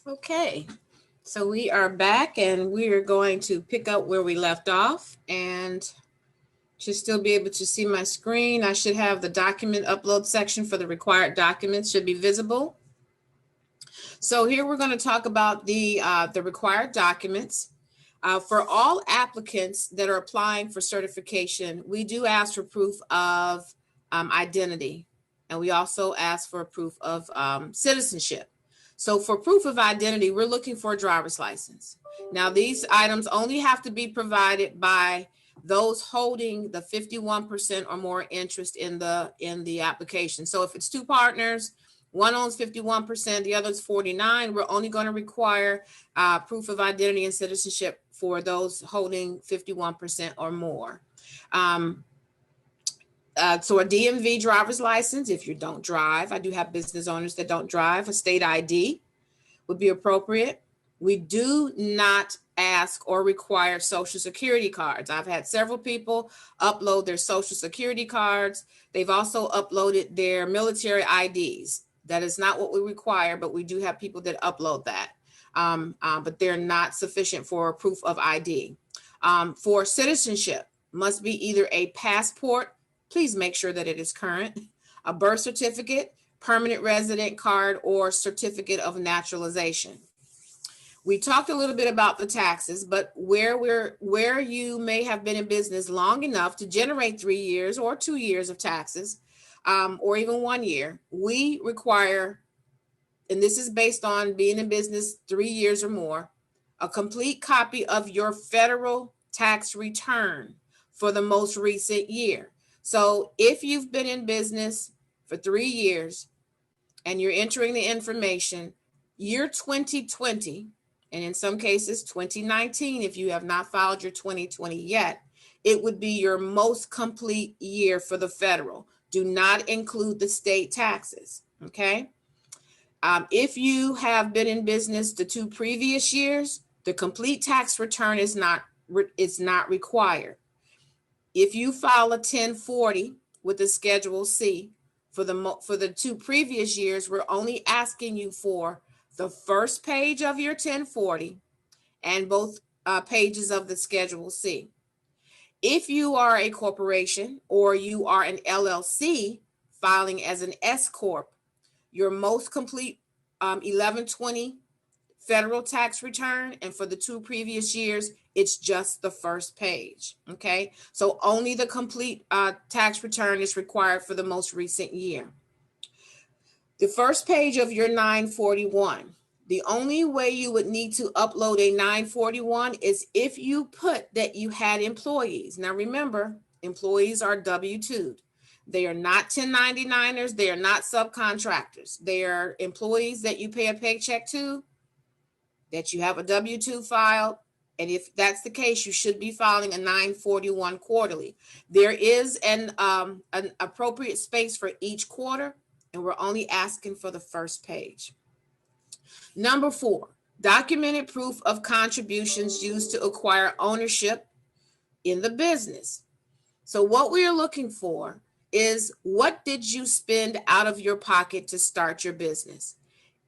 Okay, so we are back and we are going to pick up where we left off, and should still be able to see my screen. I should have the document upload section for the required documents should be visible. So here we're going to talk about the required documents. For all applicants that are applying for certification, we do ask for proof of identity, and we also ask for proof of citizenship. So for proof of identity, we're looking for a driver's license. Now, these items only have to be provided by those holding the 51% or more interest in the application. So if it's two partners, one owns 51%, the other is 49%, we're only going to require proof of identity and citizenship for those holding 51% or more. So a DMV driver's license, if you don't drive, I do have business owners that don't drive, a state ID would be appropriate. We do not ask or require social security cards. I've had several people upload their social security cards. They've also uploaded their military IDs. That is not what we require, but we do have people that upload that. But they're not sufficient for proof of ID. For citizenship, must be either a passport, please make sure that it is current, a birth certificate, permanent resident card, or certificate of naturalization. We talked a little bit about the taxes, but where you may have been in business long enough to generate 3 years or 2 years of taxes, or even 1 year, we require, and this is based on being in business 3 years or more, a complete copy of your federal tax return for the most recent year. So if you've been in business for 3 years and you're entering the information, year 2020, and in some cases 2019, if you have not filed your 2020 yet, it would be your most complete year for the federal. Do not include the state taxes, okay? If you have been in business the 2 previous years, the complete tax return is not required. If you file a 1040 with a Schedule C for the 2 previous years, we're only asking you for the first page of your 1040 and both pages of the Schedule C. If you are a corporation or you are an LLC filing as an S Corp, your most complete 1120 federal tax return, and for the 2 previous years, it's just the first page, okay? So only the complete tax return is required for the most recent year. The first page of your 941, the only way you would need to upload a 941 is if you put that you had employees. Now remember, employees are W-2'd. They are not 1099ers. They are not subcontractors. They are employees that you pay a paycheck to, that you have a W-2 filed. And if that's the case, you should be filing a 941 quarterly. There is an appropriate space for each quarter, and we're only asking for the first page. Number 4, documented proof of contributions used to acquire ownership in the business. So what we are looking for is, what did you spend out of your pocket to start your business?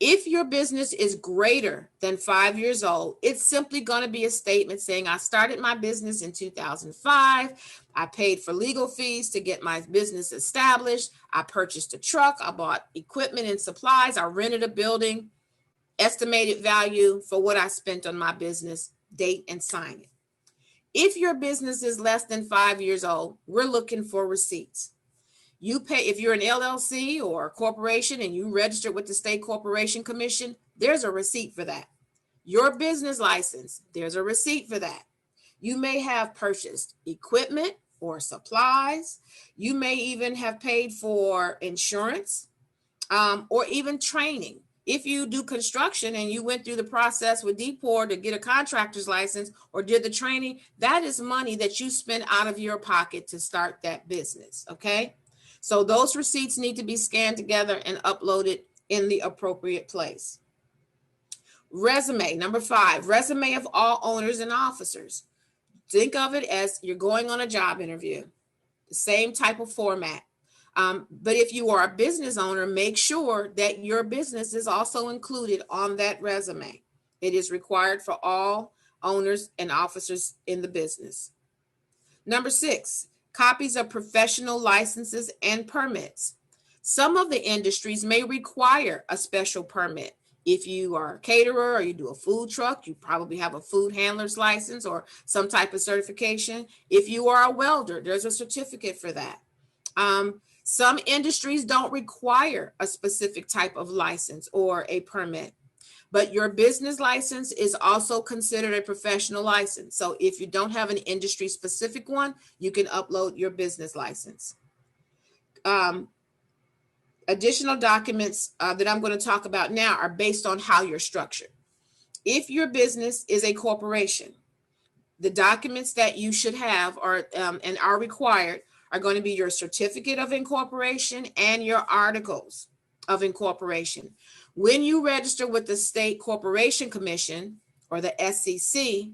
If your business is greater than 5 years old, it's simply going to be a statement saying, I started my business in 2005. I paid for legal fees to get my business established. I purchased a truck. I bought equipment and supplies. I rented a building, estimated value for what I spent on my business, date and sign it. If your business is less than 5 years old, we're looking for receipts. You pay, if you're an LLC or a corporation and you register with the State Corporation Commission, there's a receipt for that. Your business license, there's a receipt for that. You may have purchased equipment or supplies. You may even have paid for insurance or even training. If you do construction and you went through the process with DPOR to get a contractor's license or did the training, that is money that you spent out of your pocket to start that business, okay? So those receipts need to be scanned together and uploaded in the appropriate place. Resume, number 5, resume of all owners and officers. Think of it as you're going on a job interview, the same type of format. But if you are a business owner, make sure that your business is also included on that resume. It is required for all owners and officers in the business. Number 6, copies of professional licenses and permits. Some of the industries may require a special permit. If you are a caterer or you do a food truck, you probably have a food handler's license or some type of certification. If you are a welder, there's a certificate for that. Some industries don't require a specific type of license or a permit, but your business license is also considered a professional license. So if you don't have an industry specific one, you can upload your business license. Additional documents that I'm going to talk about now are based on how you're structured. If your business is a corporation, the documents that you should have and are required are going to be your certificate of incorporation and your articles of incorporation. When you register with the State Corporation Commission or the SEC,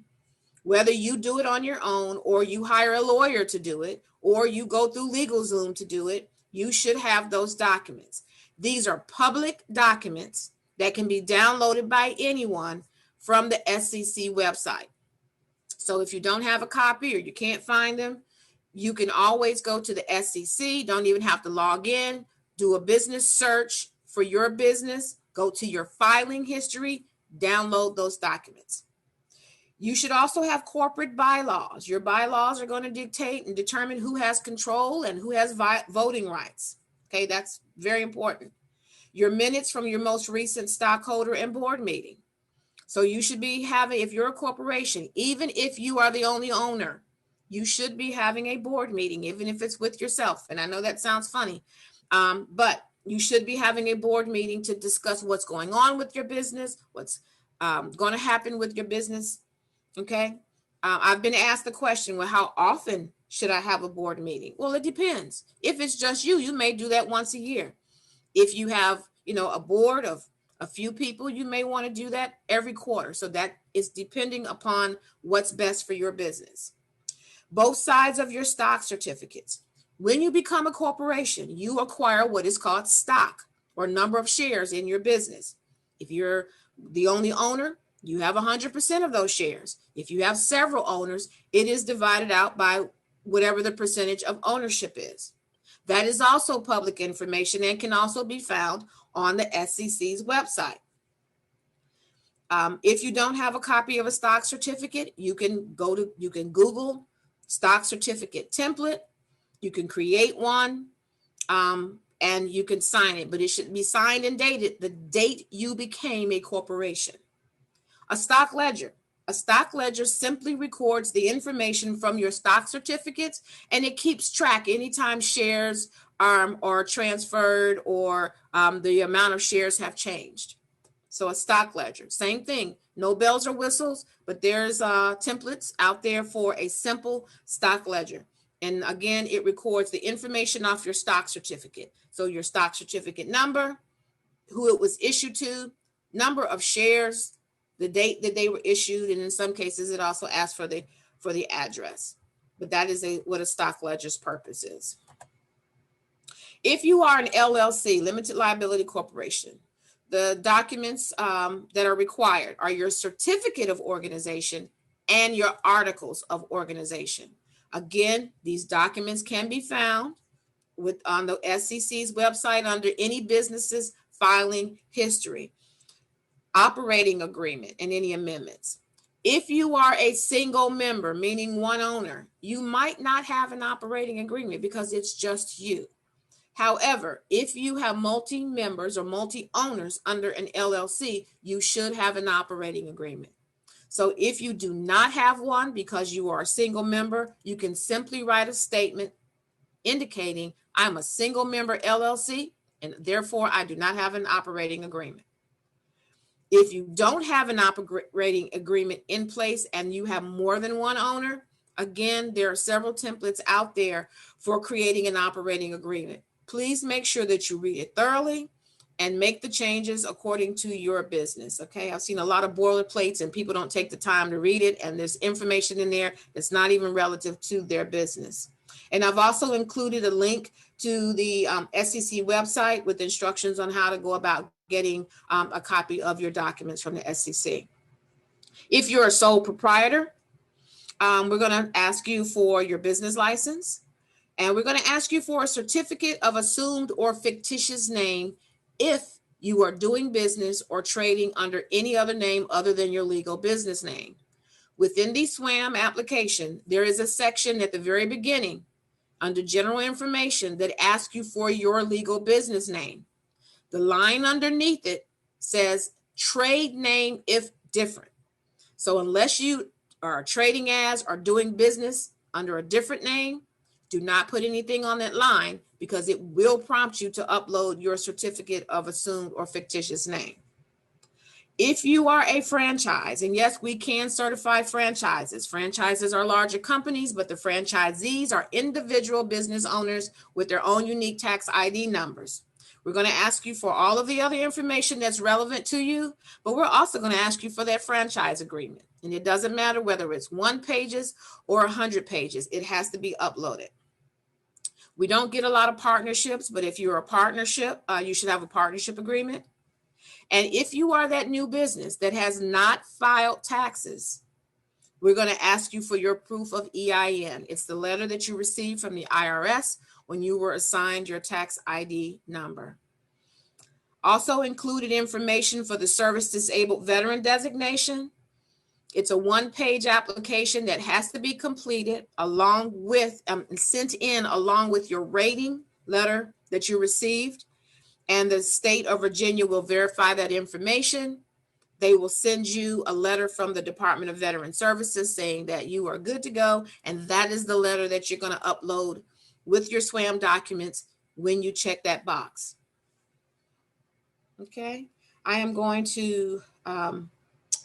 whether you do it on your own or you hire a lawyer to do it, or you go through LegalZoom to do it, you should have those documents. These are public documents that can be downloaded by anyone from the SEC website. So if you don't have a copy or you can't find them, you can always go to the SEC. Don't even have to log in. Do a business search for your business. Go to your filing history. Download those documents. You should also have corporate bylaws. Your bylaws are going to dictate and determine who has control and who has voting rights. Okay, that's very important. Your minutes from your most recent stockholder and board meeting. So you should be having, if you're a corporation, even if you are the only owner, you should be having a board meeting, even if it's with yourself. And I know that sounds funny, but you should be having a board meeting to discuss what's going on with your business, what's going to happen with your business. Okay. I've been asked the question, well, how often should I have a board meeting? Well, it depends. If it's just you, you may do that once a year. If you have, a board of a few people, you may want to do that every quarter. So that is depending upon what's best for your business. Both sides of your stock certificates. When you become a corporation, you acquire what is called stock or number of shares in your business. If you're the only owner, you have 100% of those shares. If you have several owners, it is divided out by whatever the percentage of ownership is. That is also public information and can also be found on the SEC's website. If you don't have a copy of a stock certificate, you can Google stock certificate template. You can create one and you can sign it, but it should be signed and dated the date you became a corporation. A stock ledger. A stock ledger simply records the information from your stock certificates, and it keeps track anytime shares are transferred or the amount of shares have changed. So a stock ledger, same thing, no bells or whistles, but there's templates out there for a simple stock ledger. And again, it records the information off your stock certificate. So your stock certificate number, who it was issued to, number of shares, the date that they were issued, and in some cases, it also asks for the address. But that is what a stock ledger's purpose is. If you are an LLC, limited liability corporation, the documents that are required are your certificate of organization and your articles of organization. Again, these documents can be found on the SEC's website under any business's filing history, operating agreement, and any amendments. If you are a single member, meaning one owner, you might not have an operating agreement because it's just you. However, if you have multi-members or multi-owners under an LLC, you should have an operating agreement. So if you do not have one because you are a single member, you can simply write a statement indicating I'm a single member LLC and therefore I do not have an operating agreement. If you don't have an operating agreement in place and you have more than one owner, again, there are several templates out there for creating an operating agreement. Please make sure that you read it thoroughly and make the changes according to your business. Okay, I've seen a lot of boilerplates and people don't take the time to read it, and there's information in there that's not even relative to their business. And I've also included a link to the SEC website with instructions on how to go about getting a copy of your documents from the SEC. If you're a sole proprietor, we're going to ask you for your business license, and we're going to ask you for a certificate of assumed or fictitious name if you are doing business or trading under any other name other than your legal business name. Within the SWaM application, there is a section at the very beginning under general information that asks you for your legal business name. The line underneath it says trade name if different. So unless you are trading as or doing business under a different name, do not put anything on that line because it will prompt you to upload your certificate of assumed or fictitious name. If you are a franchise, and yes, we can certify franchises. Franchises are larger companies, but the franchisees are individual business owners with their own unique tax ID numbers. We're going to ask you for all of the other information that's relevant to you, but we're also going to ask you for that franchise agreement. And it doesn't matter whether it's 1 page or 100 pages, it has to be uploaded. We don't get a lot of partnerships, but if you're a partnership, you should have a partnership agreement. And if you are that new business that has not filed taxes, we're going to ask you for your proof of EIN. It's the letter that you received from the IRS when you were assigned your tax ID number. Also included information for the service disabled veteran designation. It's a 1-page application that has to be completed along with, sent in along with your rating letter that you received. And the state of Virginia will verify that information. They will send you a letter from the Department of Veteran Services saying that you are good to go. And that is the letter that you're going to upload with your SWaM documents when you check that box. Okay, I am going to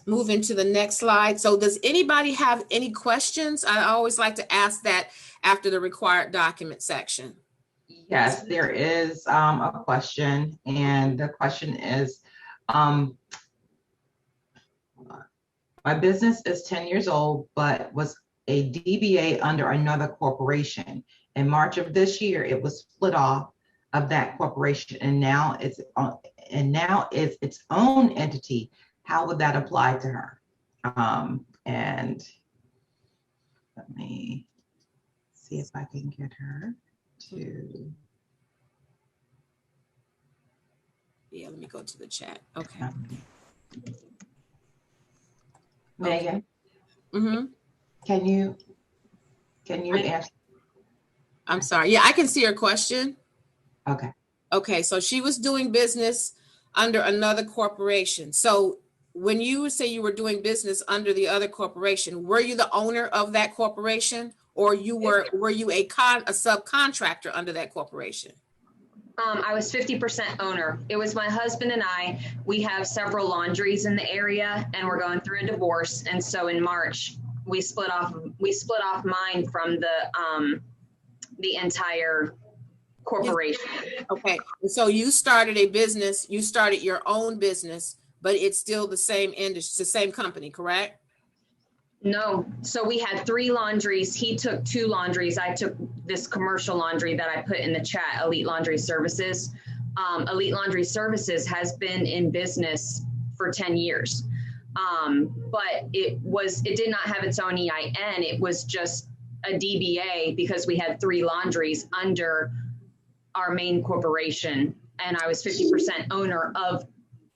move into the next slide. So does anybody have any questions? I always like to ask that after the required document section. Yes, there is a question, and the question is, my business is 10 years old, but was a DBA under another corporation. In March of this year, it was split off of that corporation, and now it's its own entity. How would that apply to her? And let me see if I can get her to. Yeah, let me go to the chat. Okay. Megan, Mm-hmm. can you answer? I'm sorry. Yeah, I can see her question. Okay. Okay, so she was doing business under another corporation. So when you say you were doing business under the other corporation, were you the owner of that corporation, or were you a subcontractor under that corporation? I was 50% owner. It was my husband and I. We have several laundries in the area, and we're going through a divorce. And so in March, we split off mine from the entire corporation. Okay, so you started a business. You started your own business, but it's still the same industry, the same company, correct? No. So we had 3 laundries. He took 2 laundries. I took this commercial laundry that I put in the chat, Elite Laundry Services. Elite Laundry Services has been in business for 10 years. But it did not have its own EIN. It was just a DBA because we had 3 laundries under our main corporation. And I was 50% owner of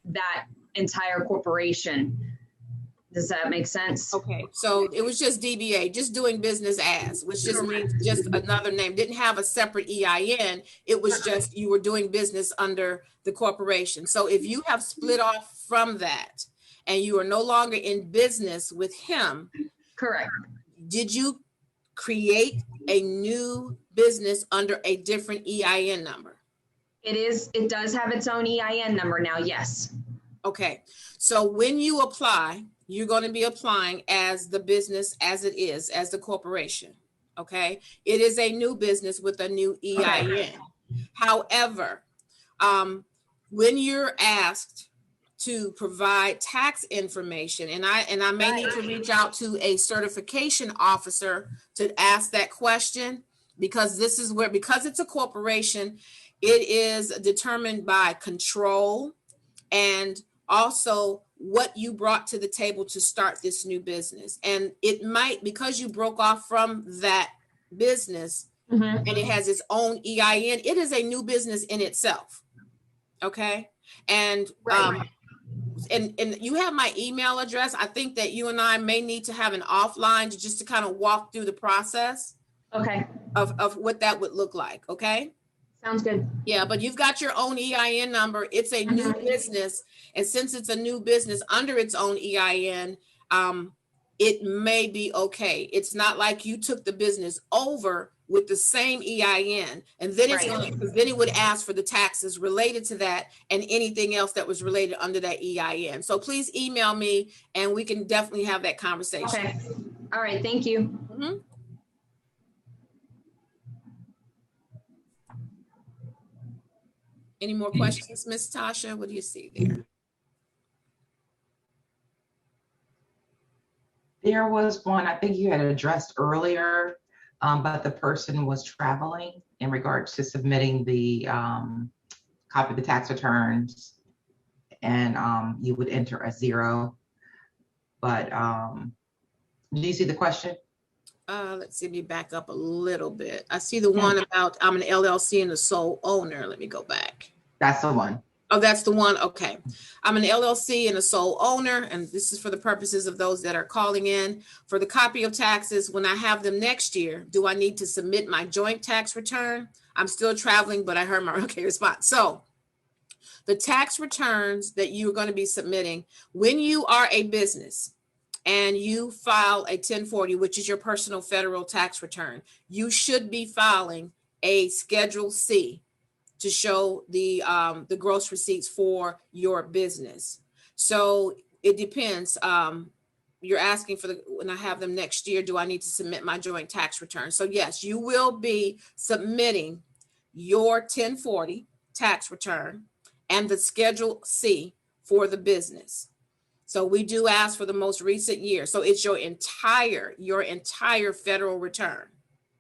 that entire corporation. Does that make sense? Okay, so it was just DBA, just doing business as, which just means just another name, didn't have a separate EIN. It was just you were doing business under the corporation. So if you have split off from that and you are no longer in business with him, correct. Did you create a new business under a different EIN number? It does have its own EIN number now, yes. Okay, so when you apply, you're going to be applying as the business as it is, as the corporation, okay? It is a new business with a new EIN. Okay. However, when you're asked to provide tax information, and I may need to reach out to a certification officer to ask that question, because this is where, because it's a corporation, it is determined by control and also what you brought to the table to start this new business. And it might, because you broke off from that business and it has its own EIN, it is a new business in itself. Okay. And, and you have my email address. I think that you and I may need to have an offline just to kind of walk through the process. Okay. Of what that would look like. Okay. Sounds good. Yeah, but you've got your own EIN number. It's a new business. And since it's a new business under its own EIN, it may be okay. It's not like you took the business over with the same EIN, and then it's going to, then it would ask for the taxes related to that and anything else that was related under that EIN. So please email me and we can definitely have that conversation. Okay. All right. Thank you. Mm-hmm. Any more questions, Ms. Tasha? What do you see there? There was one I think you had addressed earlier, but the person was traveling in regards to submitting the copy of the tax returns, and you would enter a 0. But do you see the question? Let's see, let me back up a little bit. I see the one about I'm an LLC and the sole owner. Let me go back. That's the one. Oh, that's the one. Okay. I'm an LLC and a sole owner, and this is for the purposes of those that are calling in. For the copy of taxes, when I have them next year, do I need to submit my joint tax return? I'm still traveling, but I heard my response. So the tax returns that you're going to be submitting when you are a business and you file a 1040, which is your personal federal tax return, you should be filing a Schedule C to show the gross receipts for your business. So it depends. You're asking for when I have them next year, do I need to submit my joint tax return? So yes, you will be submitting your 1040 tax return and the Schedule C for the business. So we do ask for the most recent year. So it's your entire federal return.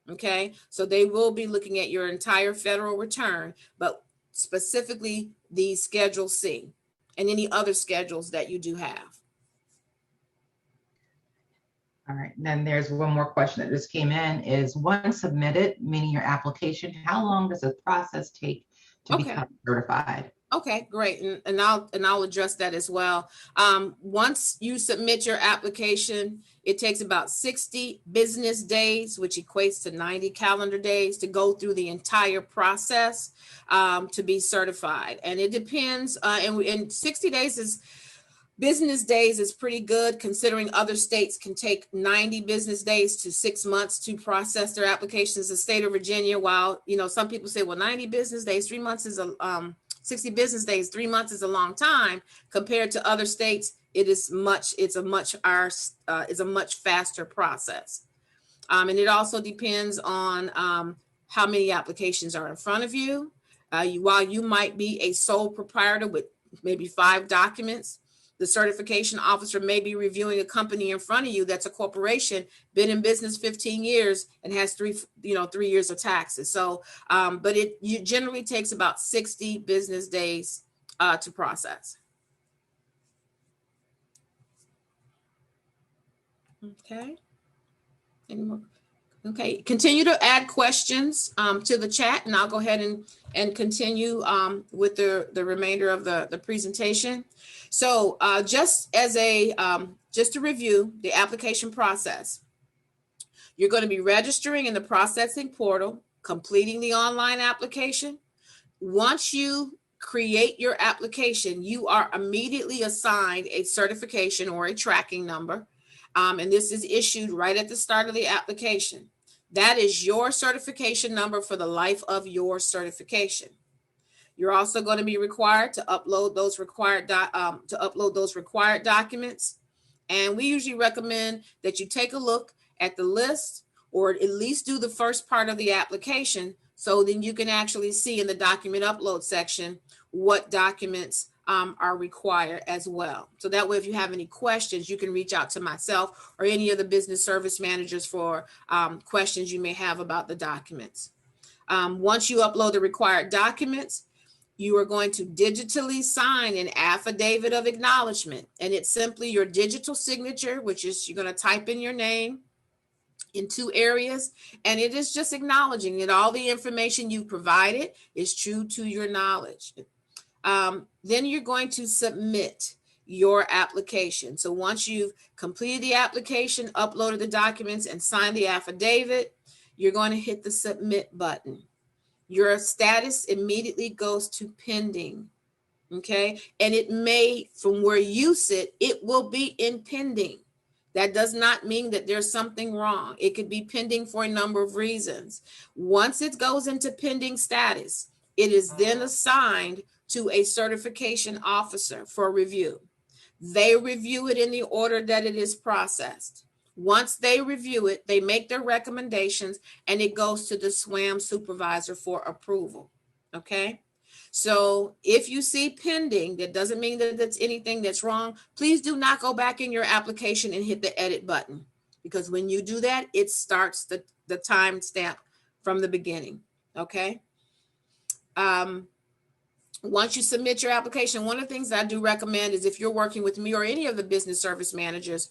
Okay, so they will be looking at your entire federal return, but specifically the Schedule C and any other schedules that you do have. All right, and then there's one more question that just came in. Is once submitted, meaning your application, how long does the process take to become certified? Okay, great. And I'll address that as well. Once you submit your application, it takes about 60 business days, which equates to 90 calendar days to go through the entire process to be certified. And it depends, and 60 days business days is pretty good, considering other states can take 90 business days to 6 months to process their applications. The state of Virginia, while, some people say, well, 90 business days, 3 months is 60 business days, 3 months is a long time compared to other states. It's a much faster process. And it also depends on how many applications are in front of you. While you might be a sole proprietor with maybe 5 documents, the certification officer may be reviewing a company in front of you that's a corporation, been in business 15 years and has 3 years of taxes. So, but it generally takes about 60 business days to process. Okay. Any more? Okay. Continue to add questions to the chat, and I'll go ahead and continue with the remainder of the presentation. So just to review the application process, you're going to be registering in the processing portal, completing the online application. Once you create your application, you are immediately assigned a certification or a tracking number. And this is issued right at the start of the application. That is your certification number for the life of your certification. You're also going to be required to upload those required documents. And we usually recommend that you take a look at the list, or at least do the first part of the application, so then you can actually see in the document upload section what documents are required as well. So that way, if you have any questions, you can reach out to myself or any of the business service managers for questions you may have about the documents. Once you upload the required documents, you are going to digitally sign an affidavit of acknowledgement. And it's simply your digital signature, which is you're going to type in your name in 2 areas. And it is just acknowledging that all the information you provided is true to your knowledge. Then you're going to submit your application. So once you've completed the application, uploaded the documents, and signed the affidavit, you're going to hit the submit button. Your status immediately goes to pending, okay? And it may, from where you sit, it will be in pending. That does not mean that there's something wrong. It could be pending for a number of reasons. Once it goes into pending status, it is then assigned to a certification officer for review. They review it in the order that it is processed. Once they review it, they make their recommendations, and it goes to the SWaM supervisor for approval, okay? So if you see pending, that doesn't mean that that's anything that's wrong. Please do not go back in your application and hit the edit button, because when you do that, it starts the time stamp from the beginning, okay? Once you submit your application, one of the things that I do recommend is if you're working with me or any of the business service managers,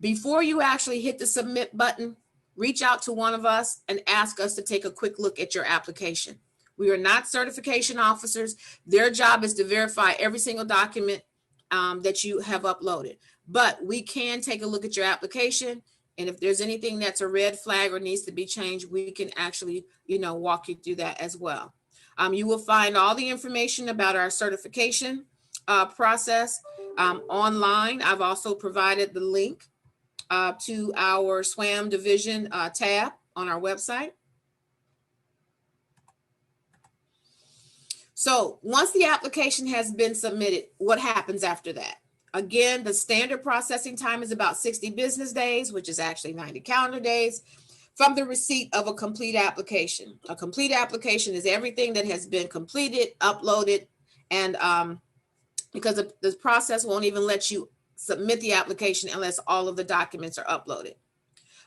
before you actually hit the submit button, reach out to one of us and ask us to take a quick look at your application. We are not certification officers. Their job is to verify every single document that you have uploaded. But we can take a look at your application. And if there's anything that's a red flag or needs to be changed, we can actually, walk you through that as well. You will find all the information about our certification process online. I've also provided the link to our SWaM division tab on our website. So once the application has been submitted, what happens after that? Again, the standard processing time is about 60 business days, which is actually 90 calendar days from the receipt of a complete application. A complete application is everything that has been completed, uploaded, and because the process won't even let you submit the application unless all of the documents are uploaded.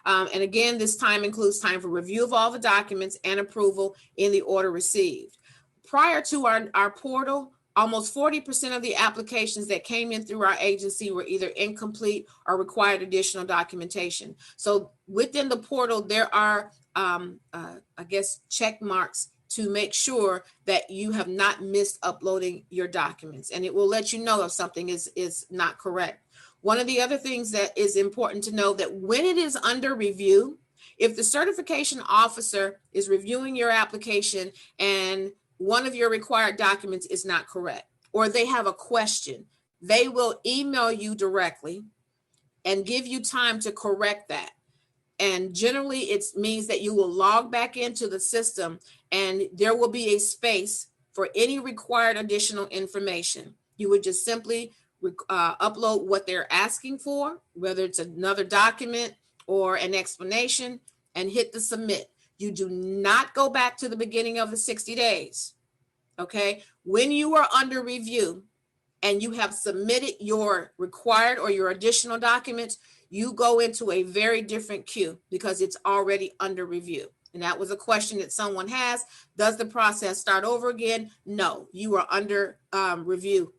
And again, this time includes time for review of all the documents and approval in the order received. Prior to our portal, almost 40% of the applications that came in through our agency were either incomplete or required additional documentation. So within the portal, there are, check marks to make sure that you have not missed uploading your documents. And it will let you know if something is not correct. One of the other things that is important to know that when it is under review, if the certification officer is reviewing your application and one of your required documents is not correct, or they have a question, they will email you directly and give you time to correct that. And generally it means that you will log back into the system and there will be a space for any required additional information. You would just simply upload what they're asking for, whether it's another document or an explanation, and hit the submit. You do not go back to the beginning of the 60 days, okay? When you are under review and you have submitted your required or your additional documents, you go into a very different queue because it's already under review. And that was a question that someone has. Does the process start over again? No, you are under review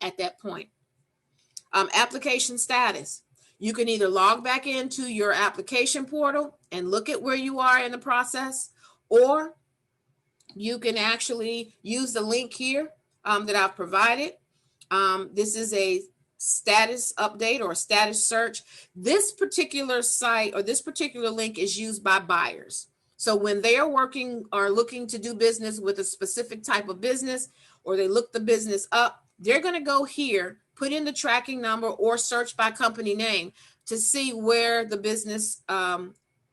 at that point. Application status. You can either log back into your application portal and look at where you are in the process, or you can actually use the link here that I've provided. This is a status update or status search. This particular site or this particular link is used by buyers. So when they are working or looking to do business with a specific type of business, or they look the business up, they're going to go here, put in the tracking number or search by company name to see where the business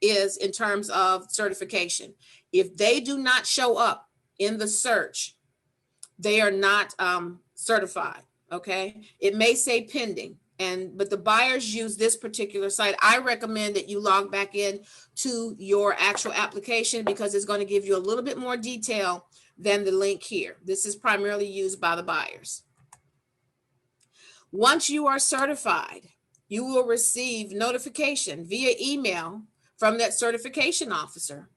is in terms of certification. If they do not show up in the search, they are not certified, okay? It may say pending, but the buyers use this particular site. I recommend that you log back in to your actual application because it's going to give you a little bit more detail than the link here. This is primarily used by the buyers. Once you are certified, you will receive notification via email from that certification officer,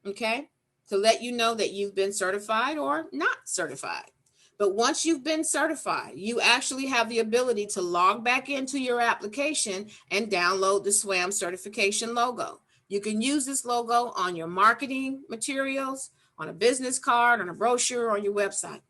okay, to let you know that you've been certified or not certified. But once you've been certified, you actually have the ability to log back into your application and download the SWaM certification logo. You can use this logo on your marketing materials, on a business card, on a brochure, or on your website,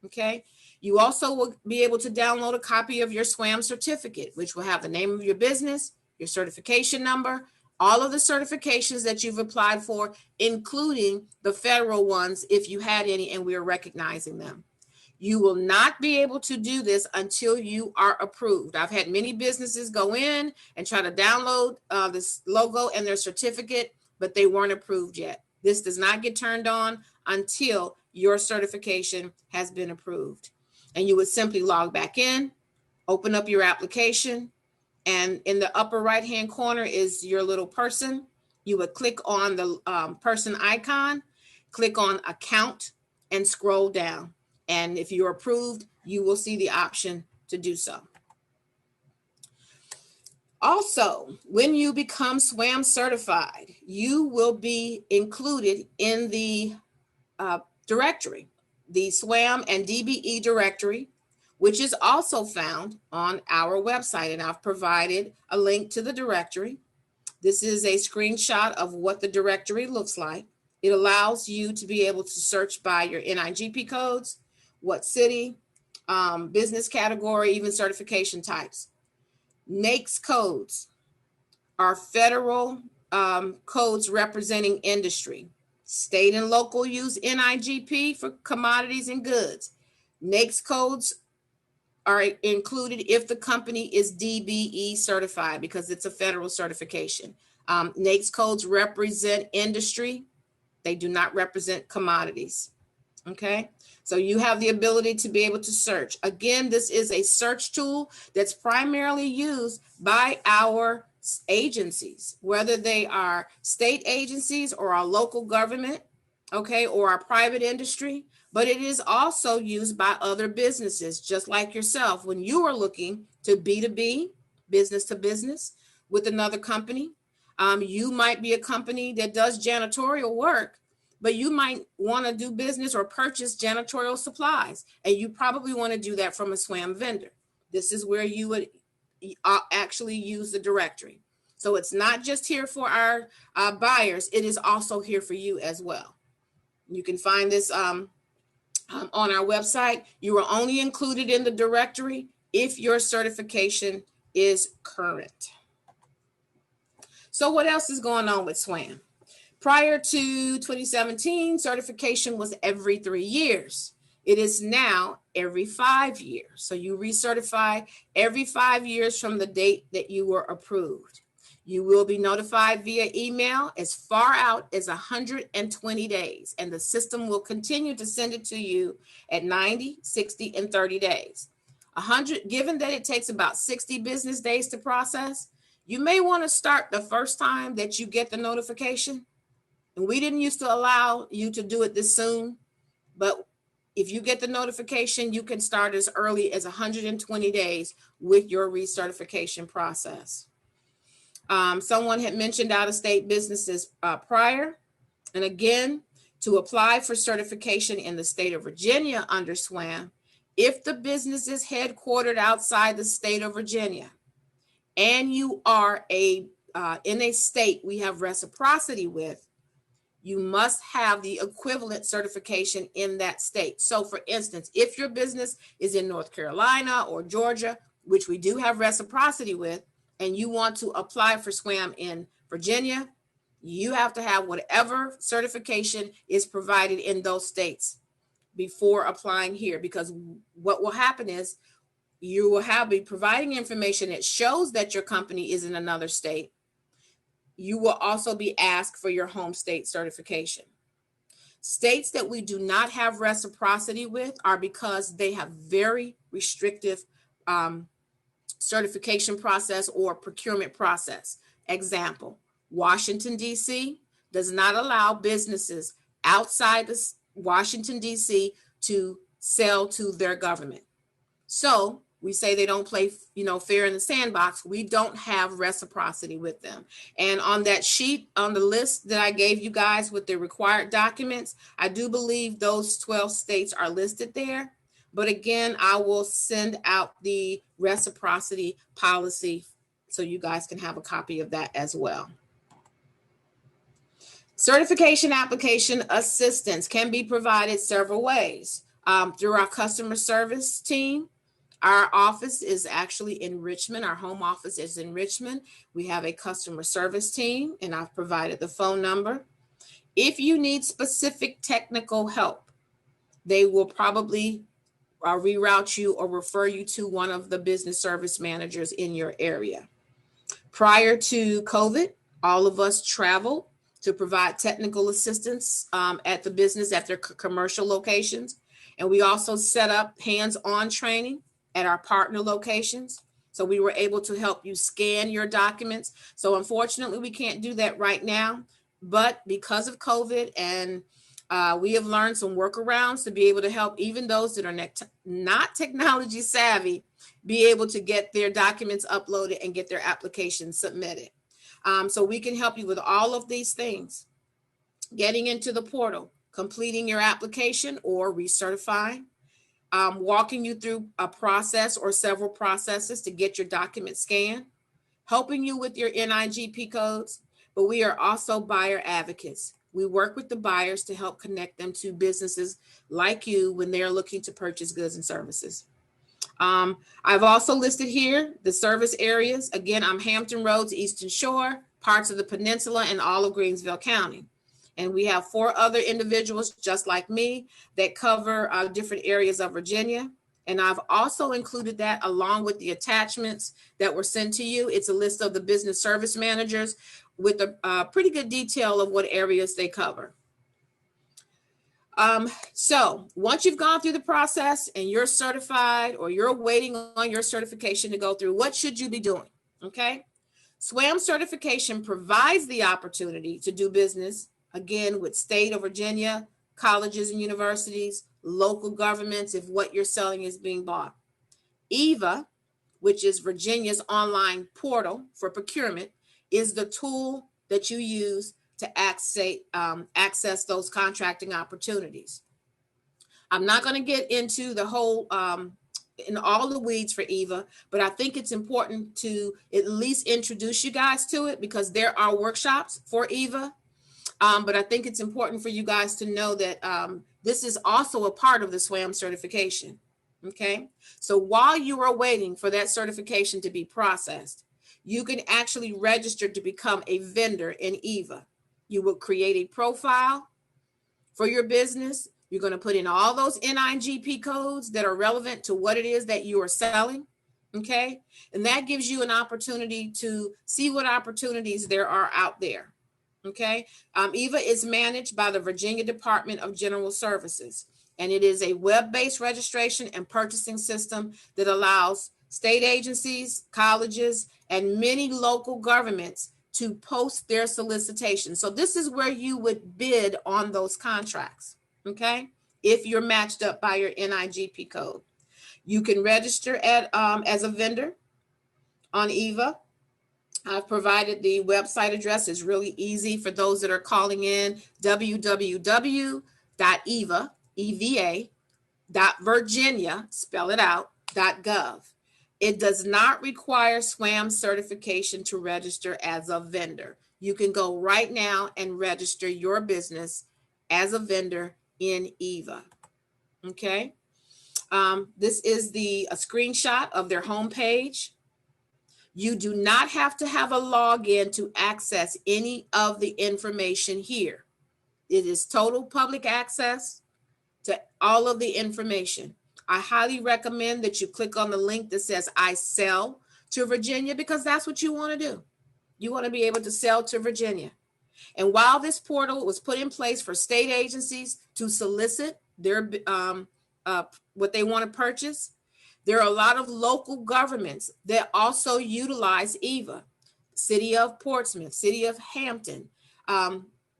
okay? You also will be able to download a copy of your SWaM certificate, which will have the name of your business, your certification number, all of the certifications that you've applied for, including the federal ones, if you had any, and we are recognizing them. You will not be able to do this until you are approved. I've had many businesses go in and try to download this logo and their certificate, but they weren't approved yet. This does not get turned on until your certification has been approved. And you would simply log back in, open up your application, and in the upper right-hand corner is your little person. You would click on the person icon, click on account, and scroll down. And if you're approved, you will see the option to do so. Also, when you become SWaM certified, you will be included in the directory, the SWaM and DBE directory, which is also found on our website. And I've provided a link to the directory. This is a screenshot of what the directory looks like. It allows you to be able to search by your NIGP codes, what city, business category, even certification types. NAICS codes are federal codes representing industry. State and local use NIGP for commodities and goods. NAICS codes are included if the company is DBE certified because it's a federal certification. NAICS codes represent industry. They do not represent commodities. Okay, so you have the ability to be able to search. Again, this is a search tool that's primarily used by our agencies, whether they are state agencies or our local government, okay, or our private industry, but it is also used by other businesses, just like yourself. When you are looking to B2B, business to business with another company, you might be a company that does janitorial work, but you might want to do business or purchase janitorial supplies, and you probably want to do that from a SWaM vendor. This is where you would actually use the directory. So it's not just here for our buyers, it is also here for you as well. You can find this on our website. You are only included in the directory if your certification is current. So what else is going on with SWaM? Prior to 2017, certification was every 3 years. It is now every 5 years. So you recertify every 5 years from the date that you were approved. You will be notified via email as far out as 120 days, and the system will continue to send it to you at 90, 60, and 30 days. Given that it takes about 60 business days to process, you may want to start the first time that you get the notification. And we didn't used to allow you to do it this soon, but if you get the notification, you can start as early as 120 days with your recertification process. Someone had mentioned out-of-state businesses prior. And again, to apply for certification in the state of Virginia under SWaM, if the business is headquartered outside the state of Virginia and you are in a state we have reciprocity with, you must have the equivalent certification in that state. So for instance, if your business is in North Carolina or Georgia, which we do have reciprocity with, and you want to apply for SWaM in Virginia, you have to have whatever certification is provided in those states before applying here, because what will happen is you will be providing information that shows that your company is in another state. You will also be asked for your home state certification. States that we do not have reciprocity with are because they have very restrictive certification process or procurement process. Example, Washington, D.C. does not allow businesses outside Washington, D.C. to sell to their government. So we say they don't play, fair in the sandbox. We don't have reciprocity with them. And on that sheet, on the list that I gave you guys with the required documents, I do believe those 12 states are listed there. But again, I will send out the reciprocity policy so you guys can have a copy of that as well. Certification application assistance can be provided several ways. Through our customer service team. Our office is actually in Richmond. Our home office is in Richmond. We have a customer service team, and I've provided the phone number. If you need specific technical help, they will probably reroute you or refer you to one of the business service managers in your area. Prior to COVID, all of us traveled to provide technical assistance at the business, at their commercial locations. And we also set up hands-on training at our partner locations. So we were able to help you scan your documents. So unfortunately, we can't do that right now. But because of COVID, and we have learned some workarounds to be able to help even those that are not technology savvy be able to get their documents uploaded and get their applications submitted. So we can help you with all of these things. Getting into the portal, completing your application or recertifying, walking you through a process or several processes to get your document scanned, helping you with your NIGP codes, but we are also buyer advocates. We work with the buyers to help connect them to businesses like you when they're looking to purchase goods and services. I've also listed here the service areas. Again, I'm Hampton Roads, Eastern Shore, parts of the peninsula, and all of Greensville County. And we have 4 other individuals just like me that cover different areas of Virginia. And I've also included that along with the attachments that were sent to you. It's a list of the business service managers with a pretty good detail of what areas they cover. So once you've gone through the process and you're certified or you're waiting on your certification to go through, what should you be doing? Okay. SWaM certification provides the opportunity to do business again with state of Virginia, colleges and universities, local governments, if what you're selling is being bought. EVA, which is Virginia's online portal for procurement, is the tool that you use to access those contracting opportunities. I'm not going to get into the whole, in all the weeds for EVA, but I think it's important to at least introduce you guys to it because there are workshops for EVA. But I think it's important for you guys to know that this is also a part of the SWaM certification. Okay, so while you are waiting for that certification to be processed, you can actually register to become a vendor in EVA. You will create a profile for your business. You're going to put in all those NIGP codes that are relevant to what it is that you are selling. Okay, and that gives you an opportunity to see what opportunities there are out there. Okay, EVA is managed by the Virginia Department of General Services, and it is a web-based registration and purchasing system that allows state agencies, colleges, and many local governments to post their solicitations. So this is where you would bid on those contracts, okay? If you're matched up by your NIGP code. You can register as a vendor on EVA. I've provided the website address. It's really easy for those that are calling in, www.eva.virginia, spell it out, .gov. It does not require SWaM certification to register as a vendor. You can go right now and register your business as a vendor in EVA. Okay. This is a screenshot of their homepage. You do not have to have a login to access any of the information here. It is total public access to all of the information. I highly recommend that you click on the link that says I sell to Virginia because that's what you want to do. You want to be able to sell to Virginia. And while this portal was put in place for state agencies to solicit their what they want to purchase, there are a lot of local governments that also utilize EVA. City of Portsmouth, City of Hampton,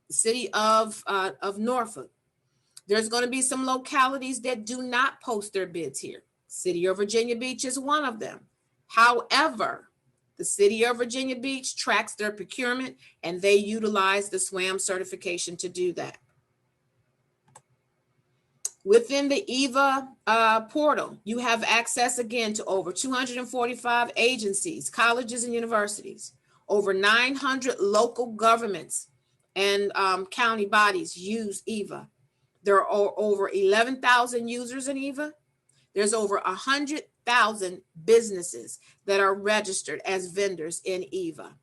City of Norfolk. There's going to be some localities that do not post their bids here. City of Virginia Beach is one of them. However, the City of Virginia Beach tracks their procurement and they utilize the SWaM certification to do that. Within the EVA portal, you have access again to over 245 agencies, colleges and universities, over 900 local governments and county bodies use EVA. There are over 11,000 users in EVA. There's over 100,000 businesses that are registered as vendors in EVA.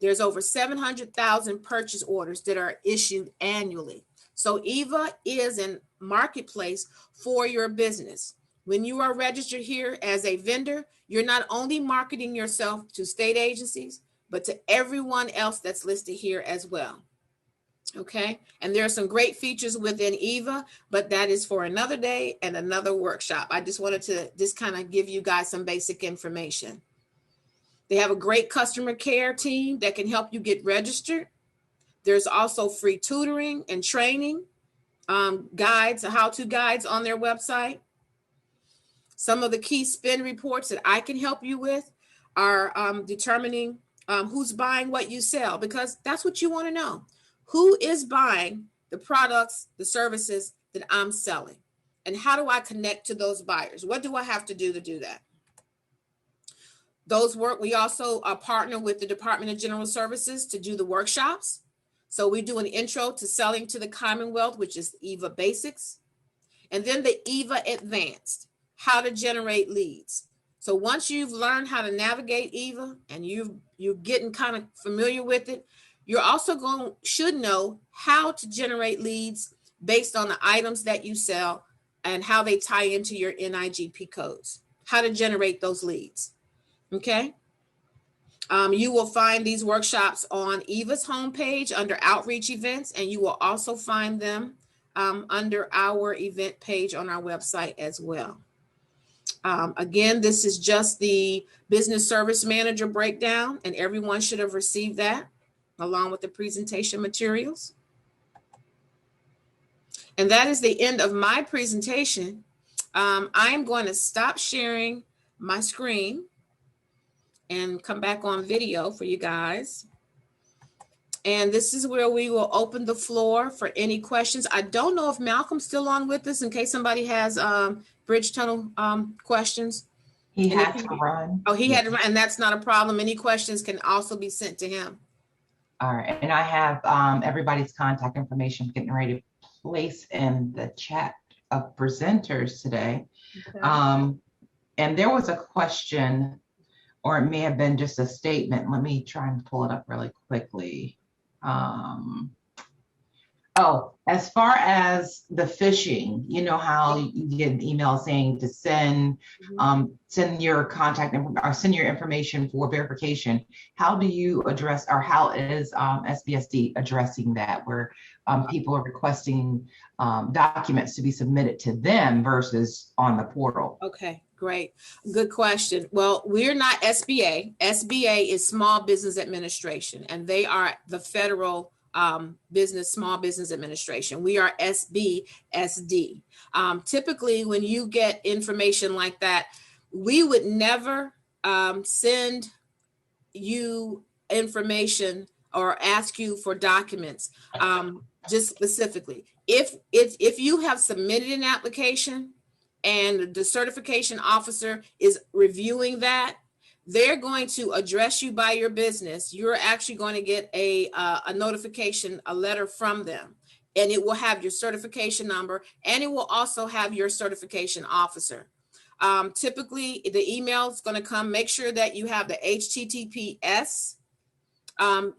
There's over 700,000 purchase orders that are issued annually. So EVA is a marketplace for your business. When you are registered here as a vendor, you're not only marketing yourself to state agencies, but to everyone else that's listed here as well. Okay, and there are some great features within EVA, but that is for another day and another workshop. I just wanted to just kind of give you guys some basic information. They have a great customer care team that can help you get registered. There's also free tutoring and training guides, how-to guides on their website. Some of the key spend reports that I can help you with are determining who's buying what you sell, because that's what you want to know. Who is buying the products, the services that I'm selling? And how do I connect to those buyers? What do I have to do that? We also partner with the Department of General Services to do the workshops. So we do an intro to selling to the Commonwealth, which is EVA Basics. And then the EVA Advanced, how to generate leads. So once you've learned how to navigate EVA and you're getting kind of familiar with it, you're also should know how to generate leads based on the items that you sell and how they tie into your NIGP codes, how to generate those leads. Okay. You will find these workshops on EVA's homepage under outreach events, and you will also find them under our event page on our website as well. Again, this is just the business service manager breakdown, and everyone should have received that along with the presentation materials. And that is the end of my presentation. I am going to stop sharing my screen and come back on video for you guys. And this is where we will open the floor for any questions. I don't know if Malcolm's still on with us in case somebody has bridge tunnel questions. He had to run. Oh, he had to run, and that's not a problem. Any questions can also be sent to him. All right, and I have everybody's contact information getting ready to place in the chat of presenters today. Okay. And there was a question, or it may have been just a statement. Let me try and pull it up really quickly. Oh, as far as the phishing, you know how you get an email saying to send your contact or send your information for verification. How do you address, or how is SBSD addressing that, where people are requesting documents to be submitted to them versus on the portal? Okay, great. Good question. Well, we're not SBA. SBA is Small Business Administration, and they are the federal Small Business Administration. We are SBSD. Typically, when you get information like that, we would never send you information or ask you for documents, just specifically. If you have submitted an application and the certification officer is reviewing that, they're going to address you by your business. You're actually going to get a notification, a letter from them, and it will have your certification number, and it will also have your certification officer. Typically, the email is going to come. Make sure that you have the HTTPS.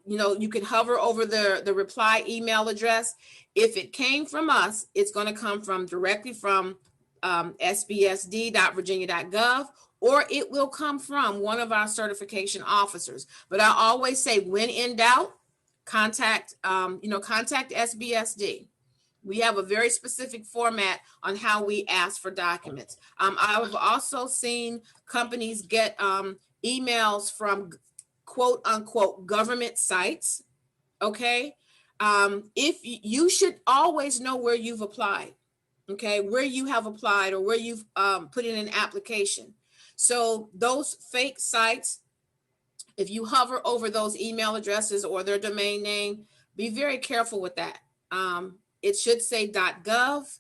You can hover over the reply email address. If it came from us, it's going to come directly from sbsd.virginia.gov, or it will come from one of our certification officers. But I always say, when in doubt, contact SBSD. We have a very specific format on how we ask for documents. I've also seen companies get emails from quote unquote government sites. Okay. If you should always know where you've applied. okay, where you have applied or where you've put in an application. So those fake sites, if you hover over those email addresses or their domain name, be very careful with that. It should say .gov,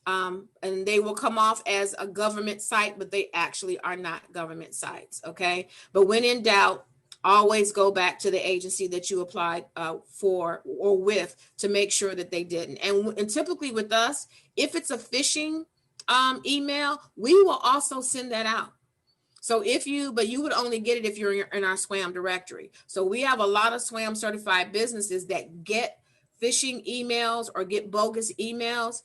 and they will come off as a government site, but they actually are not government sites, okay? But when in doubt, always go back to the agency that you applied for or with to make sure that they didn't. And typically with us, if it's a phishing email, we will also send that out. So but you would only get it if you're in our SWaM directory. So we have a lot of SWaM certified businesses that get phishing emails or get bogus emails,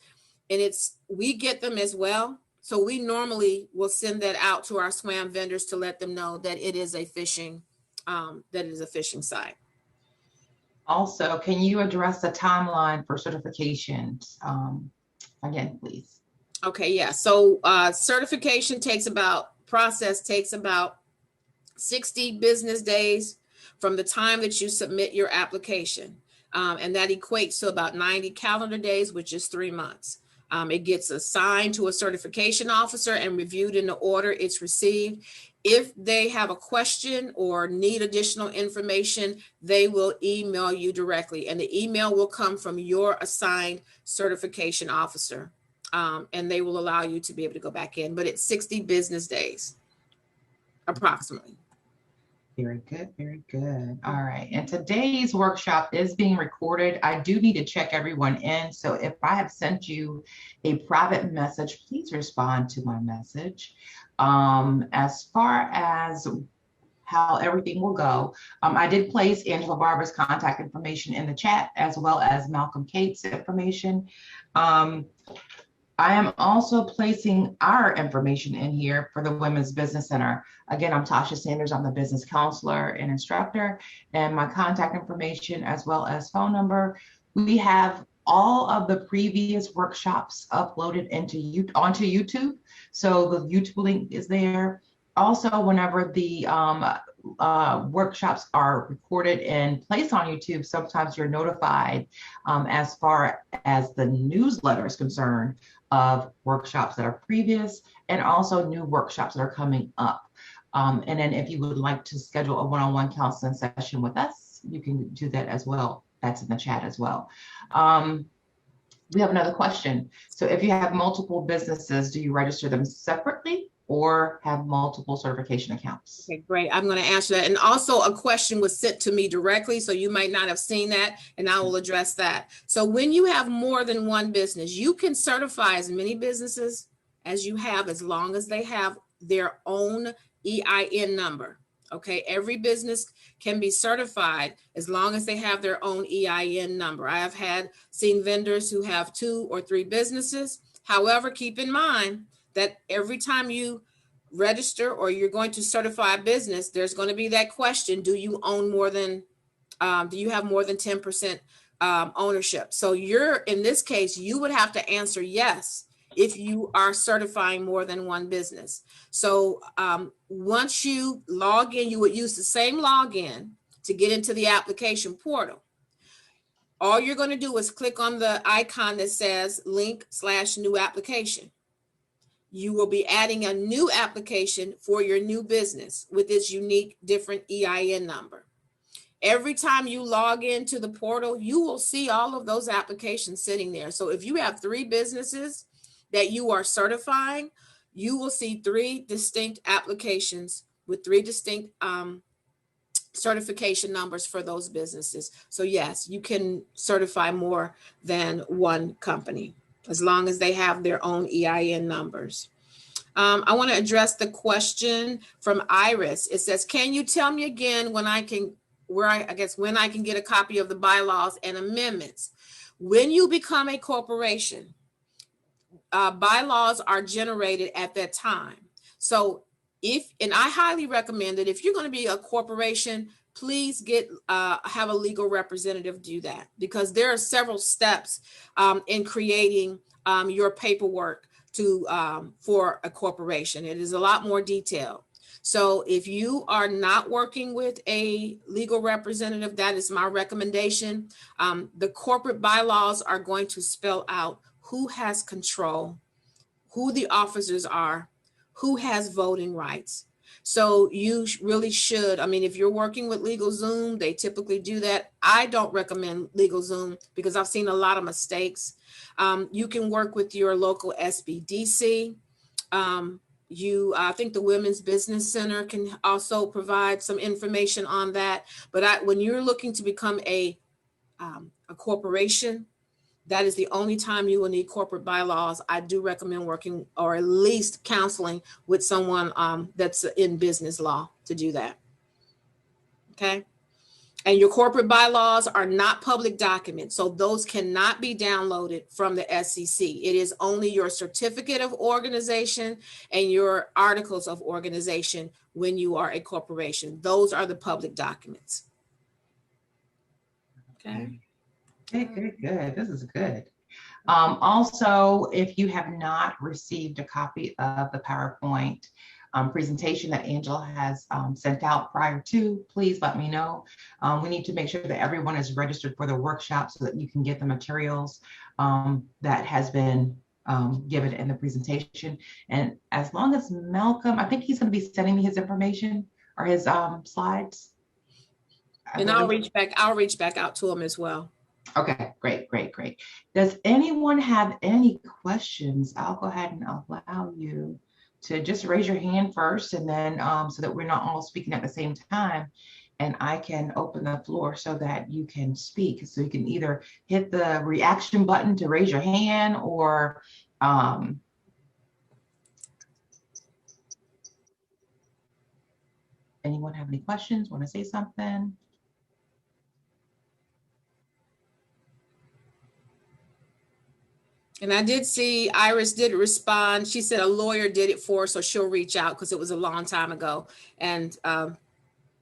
and we get them as well. So we normally will send that out to our SWaM vendors to let them know that it is a phishing site. Also, can you address the timeline for certifications again, please? Okay, yeah. So certification process takes about 60 business days from the time that you submit your application. And that equates to about 90 calendar days, which is 3 months. It gets assigned to a certification officer and reviewed in the order it's received. If they have a question or need additional information, they will email you directly, and the email will come from your assigned certification officer. And they will allow you to be able to go back in, but it's 60 business days, approximately. Very good, very good. All right, and today's workshop is being recorded. I do need to check everyone in, so if I have sent you a private message, please respond to my message. As far as how everything will go, I did place Angela Barber's contact information in the chat, as well as Malcolm Cate's information. I am also placing our information in here for the Women's Business Center. Again, I'm Tasha Sanders. I'm the business counselor and instructor, and my contact information as well as phone number. We have all of the previous workshops uploaded onto YouTube. So the YouTube link is there. Also, whenever the workshops are recorded and placed on YouTube, sometimes you're notified as far as the newsletter is concerned of workshops that are previous and also new workshops that are coming up. And then if you would like to schedule a one-on-one counseling session with us, you can do that as well. That's in the chat as well. We have another question. So if you have multiple businesses, do you register them separately or have multiple certification accounts? Okay, great. I'm going to answer that. And also a question was sent to me directly, so you might not have seen that, and I will address that. So when you have more than one business, you can certify as many businesses as you have, as long as they have their own EIN number. Okay, every business can be certified as long as they have their own EIN number. I have seen vendors who have 2 or 3 businesses. However, keep in mind that every time you register or you're going to certify a business, there's going to be that question: do you own more than, do you have more than 10% ownership? So in this case, you would have to answer yes if you are certifying more than one business. So once you log in, you would use the same login to get into the application portal. All you're going to do is click on the icon that says link/new application. You will be adding a new application for your new business with its unique different EIN number. Every time you log into the portal, you will see all of those applications sitting there. So if you have 3 businesses that you are certifying, you will see 3 distinct applications with 3 distinct certification numbers for those businesses. So yes, you can certify more than one company as long as they have their own EIN numbers. I want to address the question from Iris. It says, can you tell me again when I can get a copy of the bylaws and amendments? When you become a corporation, bylaws are generated at that time. So and I highly recommend that if you're going to be a corporation, please have a legal representative do that, because there are several steps in creating your paperwork for a corporation. It is a lot more detailed. So if you are not working with a legal representative, that is my recommendation. The corporate bylaws are going to spell out who has control, who the officers are, who has voting rights. So you really should, I mean, if you're working with LegalZoom, they typically do that. I don't recommend LegalZoom because I've seen a lot of mistakes. You can work with your local SBDC. I think the Women's Business Center can also provide some information on that. But when you're looking to become a corporation, that is the only time you will need corporate bylaws. I do recommend working or at least counseling with someone that's in business law to do that. Okay. And your corporate bylaws are not public documents, so those cannot be downloaded from the SEC. It is only your certificate of organization and your articles of organization when you are a corporation. Those are the public documents. Okay. Good. This is good. Also, if you have not received a copy of the PowerPoint presentation that Angela has sent out prior to, please let me know. We need to make sure that everyone is registered for the workshop so that you can get the materials that has been given in the presentation. And as long as Malcolm, I think he's going to be sending me his information or his slides. And I'll reach back out to him as well. Okay, great. Does anyone have any questions? I'll go ahead and allow you to just raise your hand first, and then so that we're not all speaking at the same time, and I can open the floor so that you can speak. So you can either hit the reaction button to raise your hand, or anyone have any questions, want to say something? And I did see Iris did respond. She said a lawyer did it for her, so she'll reach out because it was a long time ago. And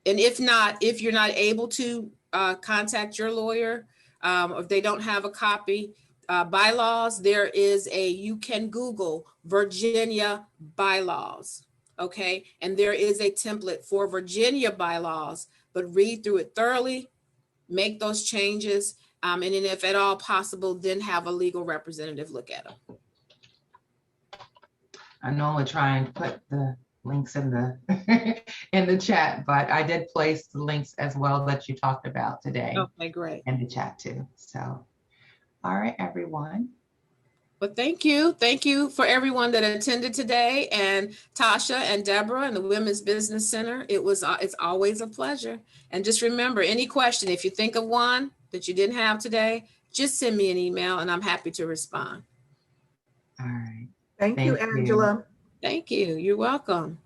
if you're not able to contact your lawyer, or if they don't have a copy, bylaws, you can Google Virginia bylaws, okay? And there is a template for Virginia bylaws, but read through it thoroughly, make those changes. And then if at all possible, then have a legal representative look at them. I normally try and put the links in the in the chat, but I did place the links as well that you talked about today. Okay, great. In the chat too. So, all right, everyone. Well, thank you. Thank you for everyone that attended today, and Tasha and Deborah and the Women's Business Center. It's always a pleasure. And just remember, any question, if you think of one that you didn't have today, just send me an email and I'm happy to respond. All right. Thank you, Angela. Thank you. You're welcome.